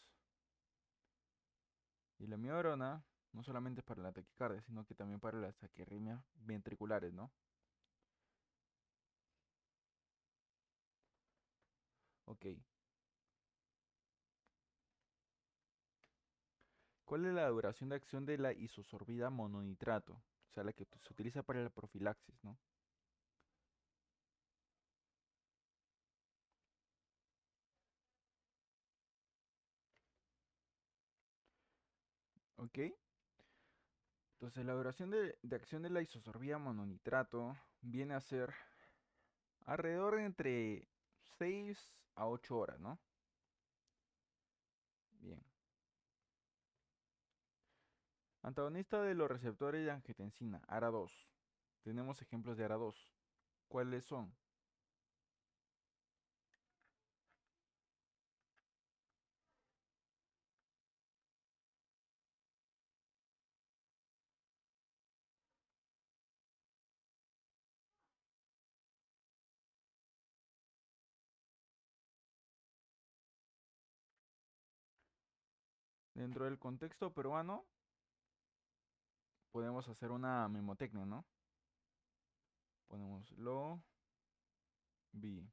Y la amiodarona no solamente es para la taquicardia, sino que también para las taquiarritmias ventriculares, ¿no? Ok. ¿Cuál es la duración de acción de la isosorbida mononitrato? O sea, la que se utiliza para la profilaxis, ¿no? Ok. Entonces, la duración de acción de la isosorbida mononitrato viene a ser alrededor de entre 6 a 8 horas, ¿no? Bien. Antagonista de los receptores de angiotensina, ARA2. Tenemos ejemplos de ARA2. ¿Cuáles son? Dentro del contexto peruano, podemos hacer una memotecnia, ¿no? Ponemos lo, vi.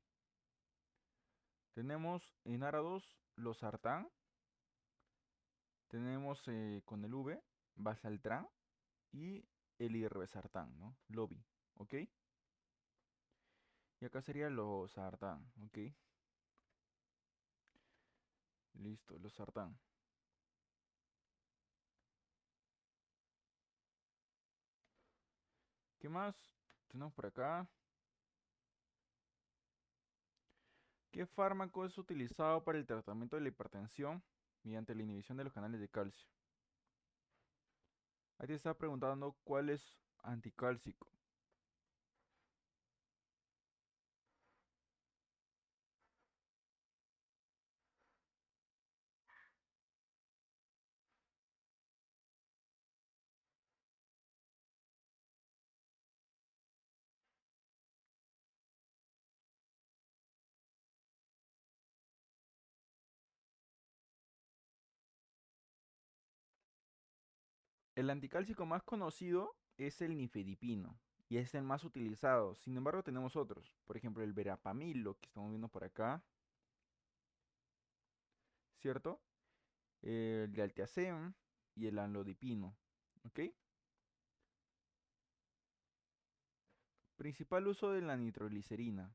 Tenemos en ARA2 los sartán. Tenemos con el V, basaltrán y el irbesartán, ¿no? Lobi, ¿ok? Y acá sería los sartán, ¿ok? Listo, los sartán. ¿Qué más tenemos por acá? ¿Qué fármaco es utilizado para el tratamiento de la hipertensión mediante la inhibición de los canales de calcio? Ahí te está preguntando cuál es anticálcico. El anticálcico más conocido es el nifedipino y es el más utilizado. Sin embargo, tenemos otros. Por ejemplo, el verapamilo que estamos viendo por acá, ¿cierto? El Galtiazem y el amlodipino. ¿Ok? Principal uso de la nitroglicerina.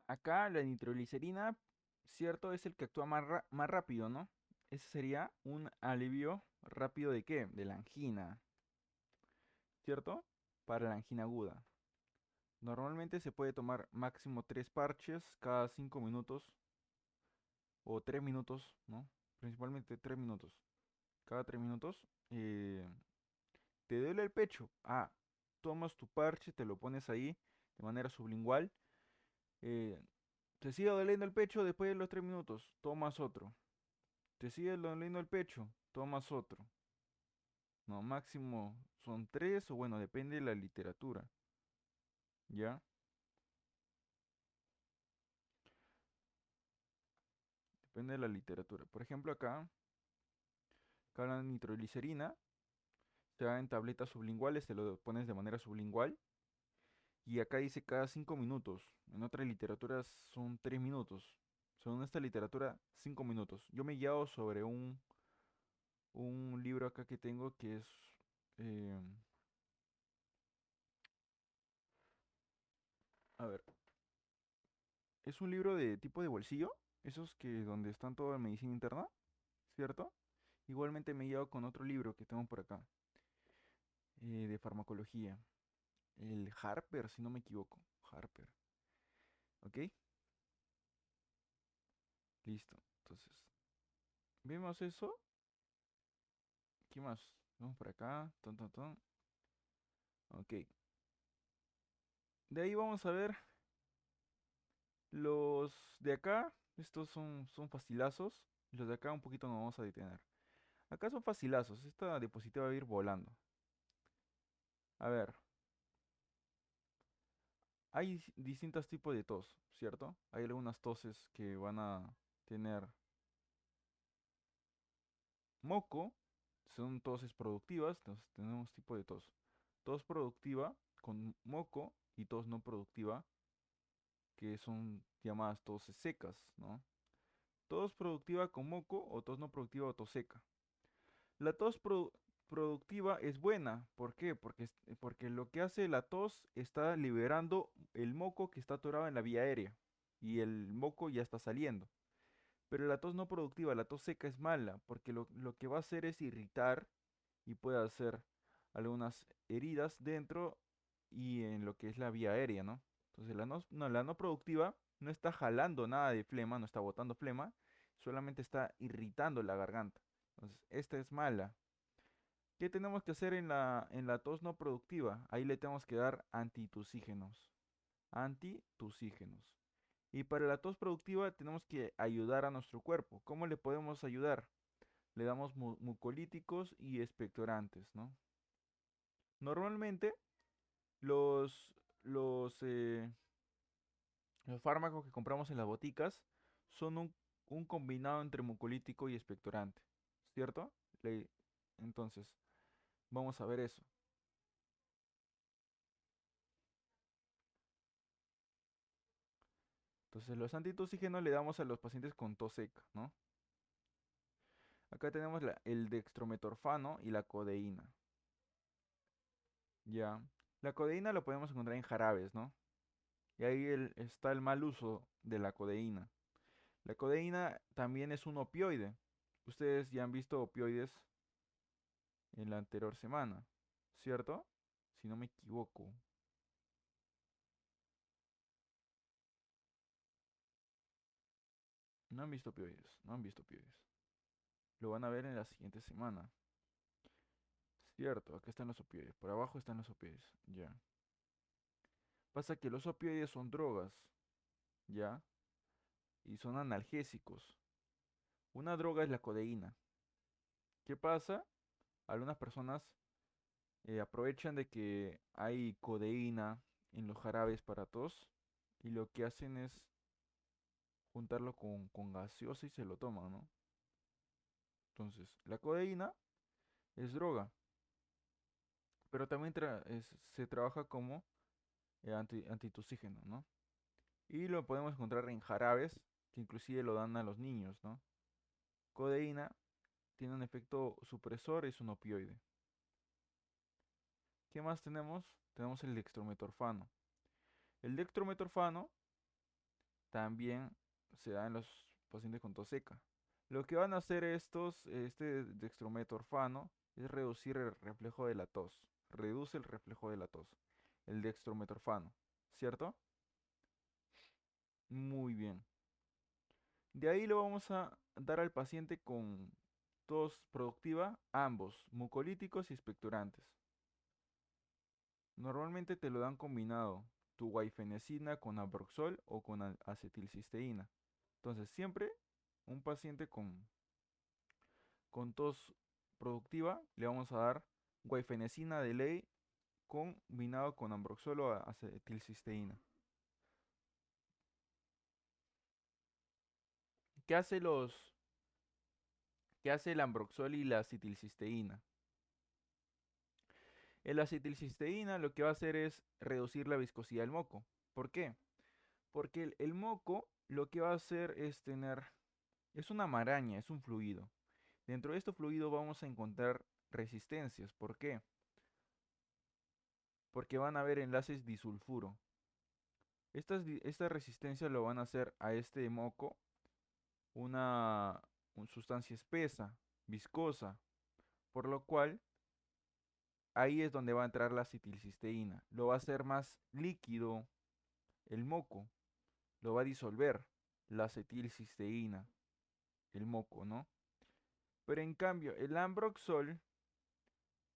Acá la nitroglicerina, ¿cierto? Es el que actúa más rápido, ¿no? Ese sería un alivio rápido de qué? De la angina, ¿cierto? Para la angina aguda. Normalmente se puede tomar máximo 3 parches cada 5 minutos o 3 minutos, ¿no? principalmente 3 minutos. Cada 3 minutos, eh, te duele el pecho. Ah, tomas tu parche, te lo pones ahí de manera sublingual. eh, te sigue doliendo el pecho después de los 3 minutos, tomas otro. Te sigue doliendo el pecho, tomas otro. No, máximo son 3 o bueno, depende de la literatura. ¿Ya? Depende de la literatura. Por ejemplo, acá la nitroglicerina se da en tabletas sublinguales, te lo pones de manera sublingual. Y acá dice cada 5 minutos. En otras literaturas son 3 minutos. Según esta literatura, 5 minutos. Yo me he guiado sobre un libro acá que tengo que es... eh, a ver, es un libro de tipo de bolsillo. Esos que donde están toda la medicina interna, ¿cierto? Igualmente me he guiado con otro libro que tengo por acá, de farmacología. El Harper, si no me equivoco. Harper. ¿Ok? Listo. Entonces, vemos eso. ¿Qué más? Vamos por acá. Ton, ton, ton. Ok. De ahí vamos a ver los de acá. Estos son facilazos. Y los de acá un poquito nos vamos a detener. Acá son facilazos. Esta diapositiva va a ir volando. A ver, hay distintos tipos de tos, ¿cierto? Hay algunas toses que van a tener moco. Son toses productivas. Entonces tenemos tipo de tos. Tos productiva con moco y tos no productiva, que son llamadas toses secas, ¿no? Tos productiva con moco o tos no productiva o tos seca. La tos productiva es buena. ¿Por qué? Porque lo que hace la tos está liberando el moco que está atorado en la vía aérea y el moco ya está saliendo. Pero la tos no productiva, la tos seca es mala porque lo que va a hacer es irritar y puede hacer algunas heridas dentro y en lo que es la vía aérea, ¿no? Entonces la no productiva no está jalando nada de flema, no está botando flema, solamente está irritando la garganta. Entonces, esta es mala. ¿Qué tenemos que hacer en la tos no productiva? Ahí le tenemos que dar antitusígenos. Antitusígenos. Y para la tos productiva tenemos que ayudar a nuestro cuerpo. ¿Cómo le podemos ayudar? Le damos mucolíticos y expectorantes, ¿no? Normalmente los, los, eh, los fármacos que compramos en las boticas son un combinado entre mucolítico y expectorante, ¿cierto? Entonces, vamos a ver eso. Entonces, los antitusígenos le damos a los pacientes con tos seca, ¿no? Acá tenemos el dextrometorfano y la codeína. Ya. La codeína lo podemos encontrar en jarabes, ¿no? Y ahí está el mal uso de la codeína. La codeína también es un opioide. Ustedes ya han visto opioides en la anterior semana, ¿cierto? Si no me equivoco. No han visto opioides, no han visto opioides. Lo van a ver en la siguiente semana. Cierto, acá están los opioides. Por abajo están los opioides. Ya. Pasa que los opioides son drogas, ¿ya? Y son analgésicos. Una droga es la codeína. ¿Qué pasa? Algunas personas aprovechan de que hay codeína en los jarabes para tos y lo que hacen es juntarlo con gaseosa y se lo toman, ¿no? Entonces, la codeína es droga, pero también se trabaja como antitusígeno, ¿no? Y lo podemos encontrar en jarabes, que inclusive lo dan a los niños, ¿no? Codeína tiene un efecto supresor, es un opioide. ¿Qué más tenemos? Tenemos el dextrometorfano. El dextrometorfano también se da en los pacientes con tos seca. Lo que van a hacer este dextrometorfano es reducir el reflejo de la tos. Reduce el reflejo de la tos. El dextrometorfano, ¿cierto? Muy bien. De ahí lo vamos a dar al paciente con tos productiva, ambos, mucolíticos y expectorantes. Normalmente te lo dan combinado, tu guaifenesin con ambroxol o con acetilcisteína. Entonces, siempre un paciente con tos productiva le vamos a dar guaifenesina de ley combinado con ambroxol o acetilcisteína. ¿Qué hace qué hace el ambroxol y la acetilcisteína? El acetilcisteína lo que va a hacer es reducir la viscosidad del moco. ¿Por qué? Porque el moco lo que va a hacer es es una maraña, es un fluido. Dentro de este fluido vamos a encontrar resistencias. ¿Por qué? Porque van a haber enlaces disulfuro. Estas resistencias lo van a hacer a este moco una sustancia espesa, viscosa, por lo cual ahí es donde va a entrar la acetilcisteína. Lo va a hacer más líquido el moco, lo va a disolver la acetilcisteína, el moco, ¿no? Pero en cambio, el ambroxol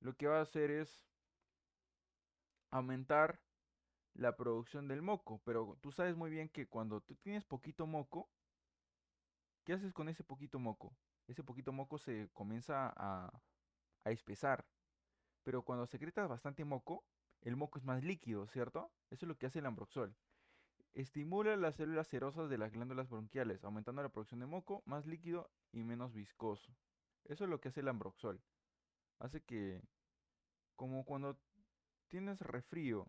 lo que va a hacer es aumentar la producción del moco, pero tú sabes muy bien que cuando tú tienes poquito moco, ¿qué haces con ese poquito moco? Ese poquito moco se comienza a espesar, pero cuando secretas bastante moco, el moco es más líquido, ¿cierto? Eso es lo que hace el ambroxol. Estimula las células serosas de las glándulas bronquiales, aumentando la producción de moco, más líquido y menos viscoso. Eso es lo que hace el ambroxol. Hace que, como cuando tienes resfrío,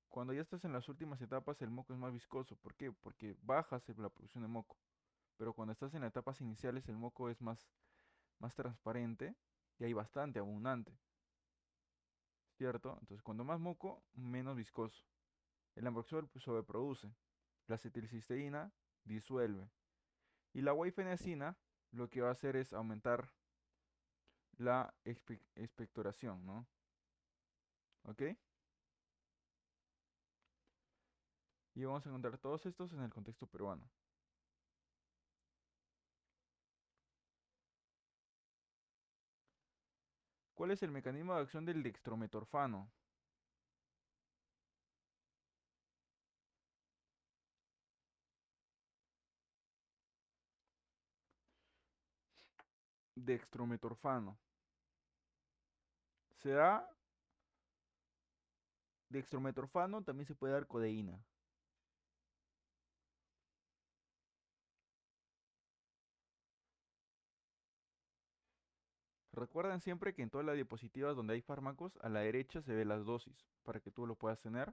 cuando ya estás en las últimas etapas, el moco es más viscoso. ¿Por qué? Porque bajas la producción de moco. Pero cuando estás en las etapas iniciales, el moco es más transparente y hay bastante abundante, ¿cierto? Entonces, cuando más moco, menos viscoso. El ambroxol pues, sobreproduce. La acetilcisteína disuelve. Y la guaifenesin lo que va a hacer es aumentar la expectoración, ¿no? ¿Ok? Y vamos a encontrar todos estos en el contexto peruano. ¿Cuál es el mecanismo de acción del dextrometorfano? Dextrometorfano. Se da dextrometorfano, también se puede dar codeína. Recuerden siempre que en todas las diapositivas donde hay fármacos, a la derecha se ve las dosis, para que tú lo puedas tener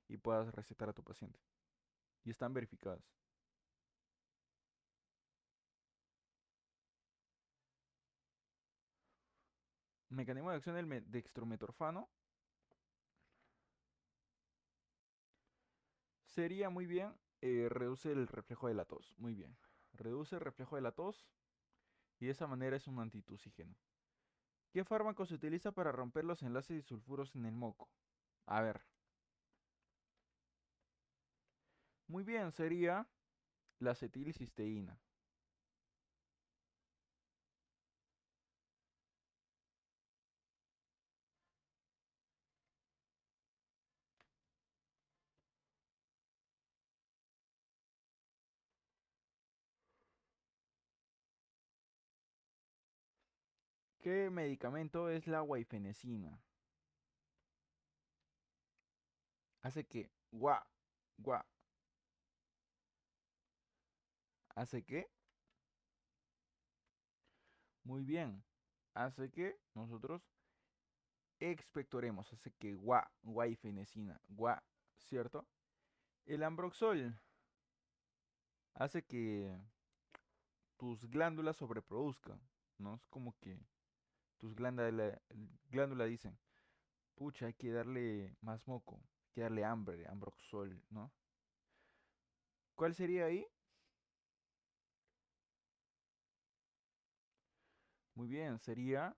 y puedas recetar a tu paciente. Y están verificadas. Mecanismo de acción del dextrometorfano sería muy bien, reduce el reflejo de la tos. Muy bien. Reduce el reflejo de la tos y de esa manera es un antitusígeno. ¿Qué fármaco se utiliza para romper los enlaces disulfuros en el moco? A ver. Muy bien, sería la acetilcisteína. ¿Qué medicamento es la guaifenesina? Hace que, gua, hace que, muy bien, hace que nosotros expectoremos, hace que guaifenesina, ¿cierto? El ambroxol hace que tus glándulas sobreproduzcan, ¿no? Es como que tus glándulas dicen, pucha, hay que darle más moco, hay que darle hambre, ambroxol, ¿no? ¿Cuál sería ahí? Muy bien, sería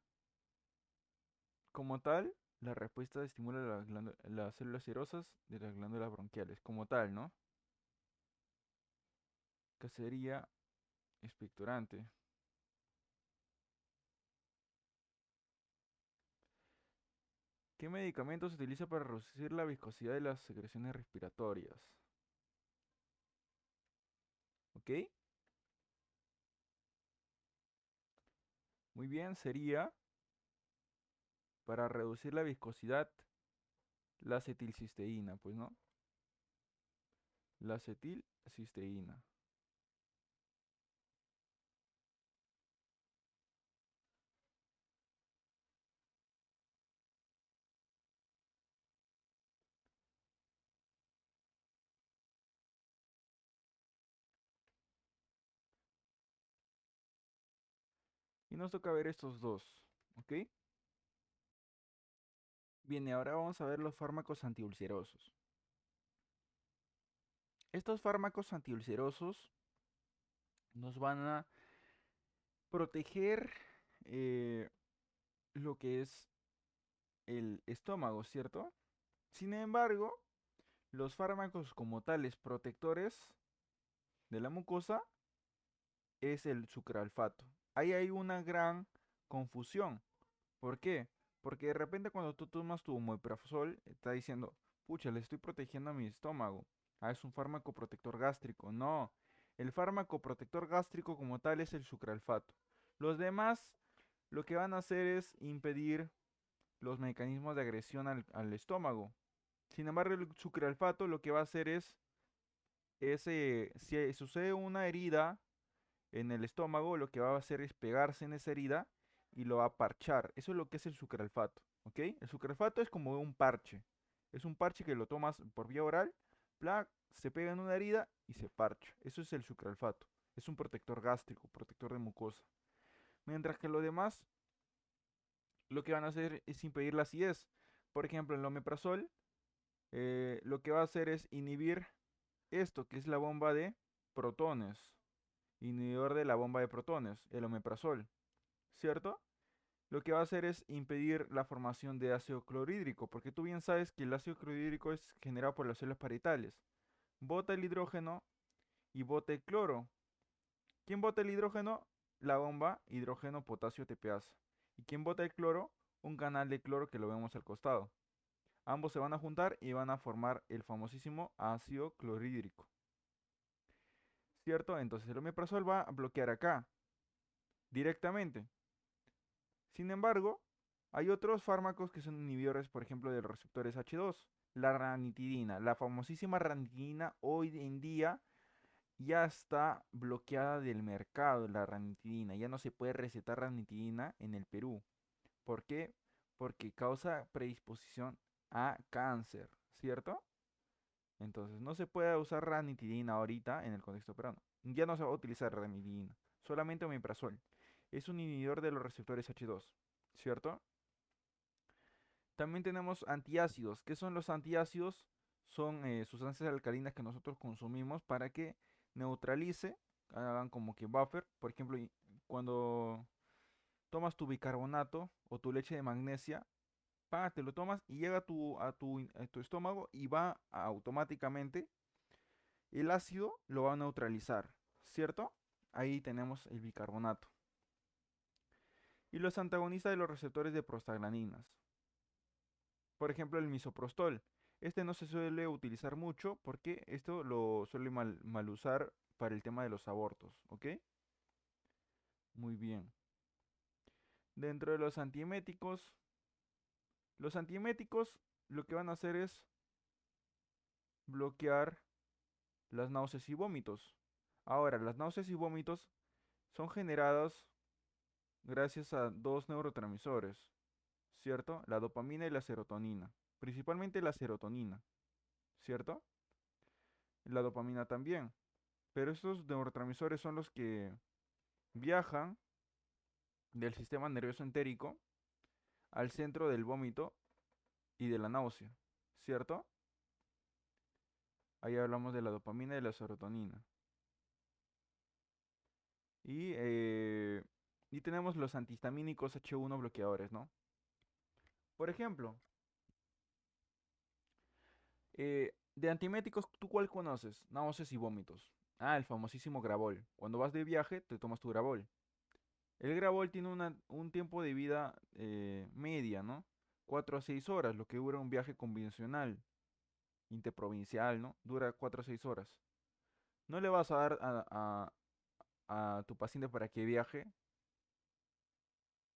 como tal, la respuesta estimula las células serosas de las glándulas bronquiales, como tal, ¿no? Que sería expectorante. ¿Qué medicamento se utiliza para reducir la viscosidad de las secreciones respiratorias? ¿Ok? Muy bien, sería para reducir la viscosidad la acetilcisteína, pues no, la acetilcisteína. Y nos toca ver estos dos, ¿ok? Bien, y ahora vamos a ver los fármacos antiulcerosos. Estos fármacos antiulcerosos nos van a proteger eh, lo que es el estómago, ¿cierto? Sin embargo, los fármacos como tales protectores de la mucosa es el sucralfato. Ahí hay una gran confusión. ¿Por qué? Porque de repente cuando tú tomas tu omeprazol, está diciendo, pucha, le estoy protegiendo a mi estómago. Ah, es un fármaco protector gástrico. No, el fármaco protector gástrico como tal es el sucralfato. Los demás lo que van a hacer es impedir los mecanismos de agresión al estómago. Sin embargo, el sucralfato lo que va a hacer es si sucede una herida en el estómago, lo que va a hacer es pegarse en esa herida y lo va a parchar. Eso es lo que es el sucralfato, ¿ok? El sucralfato es como un parche. Es un parche que lo tomas por vía oral, ¡plac! Se pega en una herida y se parcha. Eso es el sucralfato. Es un protector gástrico, protector de mucosa. Mientras que lo demás, lo que van a hacer es impedir la acidez. Por ejemplo, el omeprazol, lo que va a hacer es inhibir esto, que es la bomba de protones. Inhibidor de la bomba de protones, el omeprazol, ¿cierto? Lo que va a hacer es impedir la formación de ácido clorhídrico, porque tú bien sabes que el ácido clorhídrico es generado por las células parietales. Bota el hidrógeno y bota el cloro. ¿Quién bota el hidrógeno? La bomba hidrógeno potasio TPasa. ¿Y quién bota el cloro? Un canal de cloro que lo vemos al costado. Ambos se van a juntar y van a formar el famosísimo ácido clorhídrico. ¿Cierto? Entonces el omeprazol va a bloquear acá directamente. Sin embargo, hay otros fármacos que son inhibidores, por ejemplo, de los receptores H2. La ranitidina, la famosísima ranitidina hoy en día ya está bloqueada del mercado, la ranitidina. Ya no se puede recetar ranitidina en el Perú. ¿Por qué? Porque causa predisposición a cáncer, ¿cierto? Entonces no se puede usar ranitidina ahorita en el contexto peruano. Ya no se va a utilizar ranitidina, solamente omeprazol. Es un inhibidor de los receptores H2, ¿cierto? También tenemos antiácidos. ¿Qué son los antiácidos? Son sustancias alcalinas que nosotros consumimos para que neutralice, hagan como que buffer. Por ejemplo, cuando tomas tu bicarbonato o tu leche de magnesia, pa, te lo tomas y llega a tu estómago y va automáticamente, el ácido lo va a neutralizar, ¿cierto? Ahí tenemos el bicarbonato. Y los antagonistas de los receptores de prostaglandinas. Por ejemplo, el misoprostol. Este no se suele utilizar mucho porque esto lo suele mal usar para el tema de los abortos, ¿ok? Muy bien. Dentro de los antieméticos lo que van a hacer es bloquear las náuseas y vómitos. Ahora, las náuseas y vómitos son generadas gracias a dos neurotransmisores, ¿cierto? La dopamina y la serotonina. Principalmente la serotonina, ¿cierto? La dopamina también. Pero estos neurotransmisores son los que viajan del sistema nervioso entérico al centro del vómito y de la náusea, ¿cierto? Ahí hablamos de la dopamina y de la serotonina. Y, eh, y tenemos los antihistamínicos H1 bloqueadores, ¿no? Por ejemplo, de antiméticos, ¿tú cuál conoces? Náuseas y vómitos. Ah, el famosísimo Gravol. Cuando vas de viaje, te tomas tu Gravol. El Gravol tiene un tiempo de vida media, ¿no? 4 a 6 horas, lo que dura un viaje convencional, interprovincial, ¿no? Dura 4 a 6 horas. No le vas a dar a tu paciente para que viaje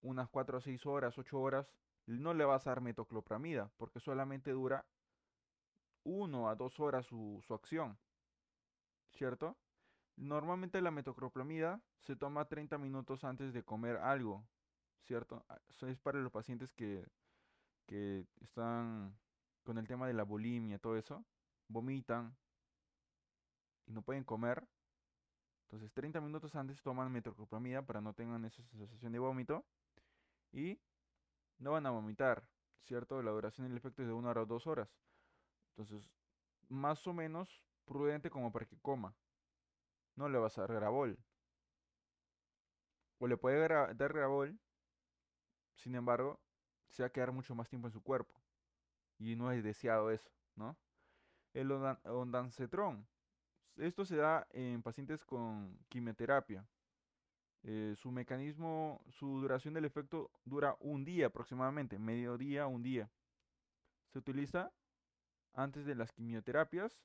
unas 4 a 6 horas, 8 horas. No le vas a dar metoclopramida, porque solamente dura 1 a 2 horas su acción, ¿cierto? Normalmente la metoclopramida se toma 30 minutos antes de comer algo, ¿cierto? Eso es para los pacientes que están con el tema de la bulimia, todo eso, vomitan y no pueden comer. Entonces 30 minutos antes toman metoclopramida para no tengan esa sensación de vómito y no van a vomitar, ¿cierto? La duración del efecto es de 1 hora o 2 horas. Entonces, más o menos prudente como para que coma. No le vas a dar Gravol. O le puede dar Gravol, sin embargo, se va a quedar mucho más tiempo en su cuerpo. Y no es deseado eso, ¿no? El ondansetron. Esto se da en pacientes con quimioterapia. Su mecanismo, su duración del efecto dura un día aproximadamente, medio día, un día. Se utiliza antes de las quimioterapias,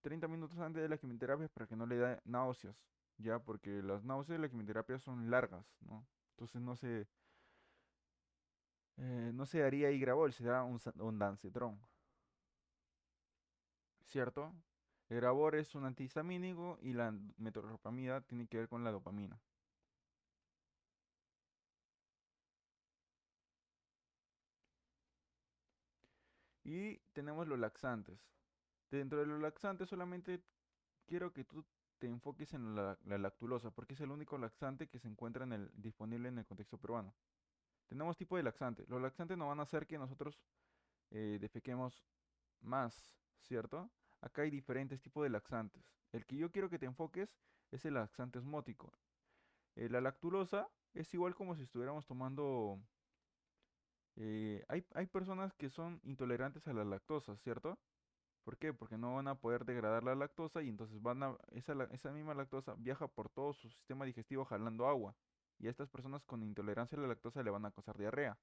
30 minutos antes de las quimioterapias para que no le dé náuseas, ya, porque las náuseas de la quimioterapia son largas, ¿no? Entonces no se daría Igravol, se da un Dancetrón, ¿cierto? El Gravor es un antihistamínico y la metoclopramida tiene que ver con la dopamina. Y tenemos los laxantes. Dentro de los laxantes solamente quiero que tú te enfoques en la lactulosa, porque es el único laxante que se encuentra disponible en el contexto peruano. Tenemos tipo de laxante. Los laxantes no van a hacer que nosotros defequemos más, ¿cierto? Acá hay diferentes tipos de laxantes. El que yo quiero que te enfoques es el laxante osmótico. La lactulosa es igual como si estuviéramos tomando... hay personas que son intolerantes a la lactosa, ¿cierto? ¿Por qué? Porque no van a poder degradar la lactosa y entonces esa misma lactosa viaja por todo su sistema digestivo jalando agua. Y a estas personas con intolerancia a la lactosa le van a causar diarrea.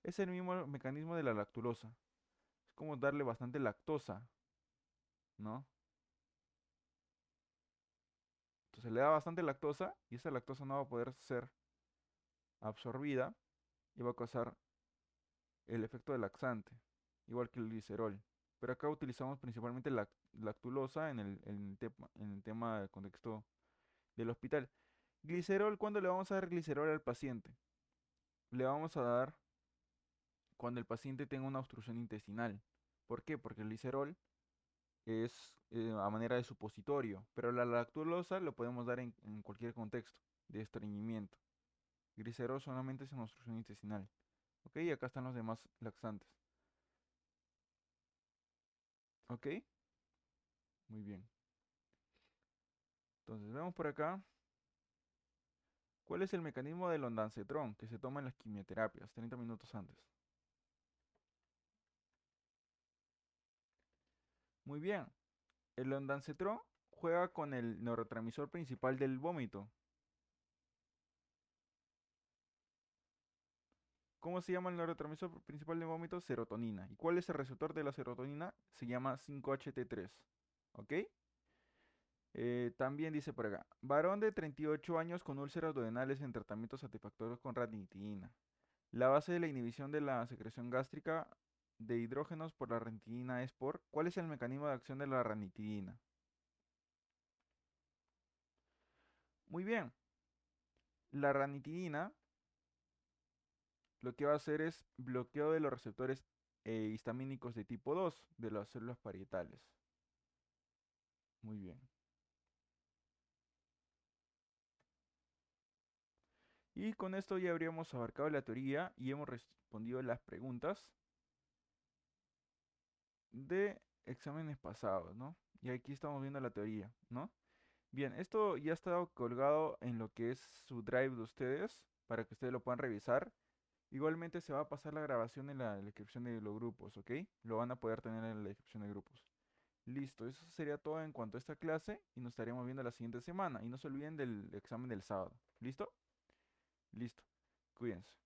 Es el mismo mecanismo de la lactulosa. Es como darle bastante lactosa, ¿no? Entonces le da bastante lactosa y esa lactosa no va a poder ser absorbida y va a causar el efecto de laxante, igual que el glicerol. Pero acá utilizamos principalmente la lactulosa en el tema del contexto del hospital. Glicerol, ¿cuándo le vamos a dar glicerol al paciente? Le vamos a dar cuando el paciente tenga una obstrucción intestinal. ¿Por qué? Porque el glicerol es a manera de supositorio, pero la lactulosa lo podemos dar en cualquier contexto de estreñimiento. Glicerol solamente es en obstrucción intestinal. ¿Ok? Y acá están los demás laxantes. ¿Ok? Muy bien. Entonces vemos por acá. ¿Cuál es el mecanismo del ondansetron que se toma en las quimioterapias 30 minutos antes? Muy bien. El ondansetron juega con el neurotransmisor principal del vómito. ¿Cómo se llama el neurotransmisor principal del vómito? Serotonina. ¿Y cuál es el receptor de la serotonina? Se llama 5-HT3. ¿Ok? También dice por acá, varón de 38 años con úlceras duodenales en tratamiento satisfactorio con ranitidina. La base de la inhibición de la secreción gástrica de hidrógenos por la ranitidina es por... ¿Cuál es el mecanismo de acción de la ranitidina? Muy bien, la ranitidina lo que va a hacer es bloqueo de los receptores histamínicos de tipo 2 de las células parietales. Muy bien. Y con esto ya habríamos abarcado la teoría y hemos respondido las preguntas de exámenes pasados, ¿no? Y aquí estamos viendo la teoría, ¿no? Bien, esto ya está colgado en lo que es su drive de ustedes para que ustedes lo puedan revisar. Igualmente se va a pasar la grabación en la descripción de los grupos, ¿ok? Lo van a poder tener en la descripción de grupos. Listo, eso sería todo en cuanto a esta clase y nos estaremos viendo la siguiente semana. Y no se olviden del examen del sábado. ¿Listo? Listo. Cuídense.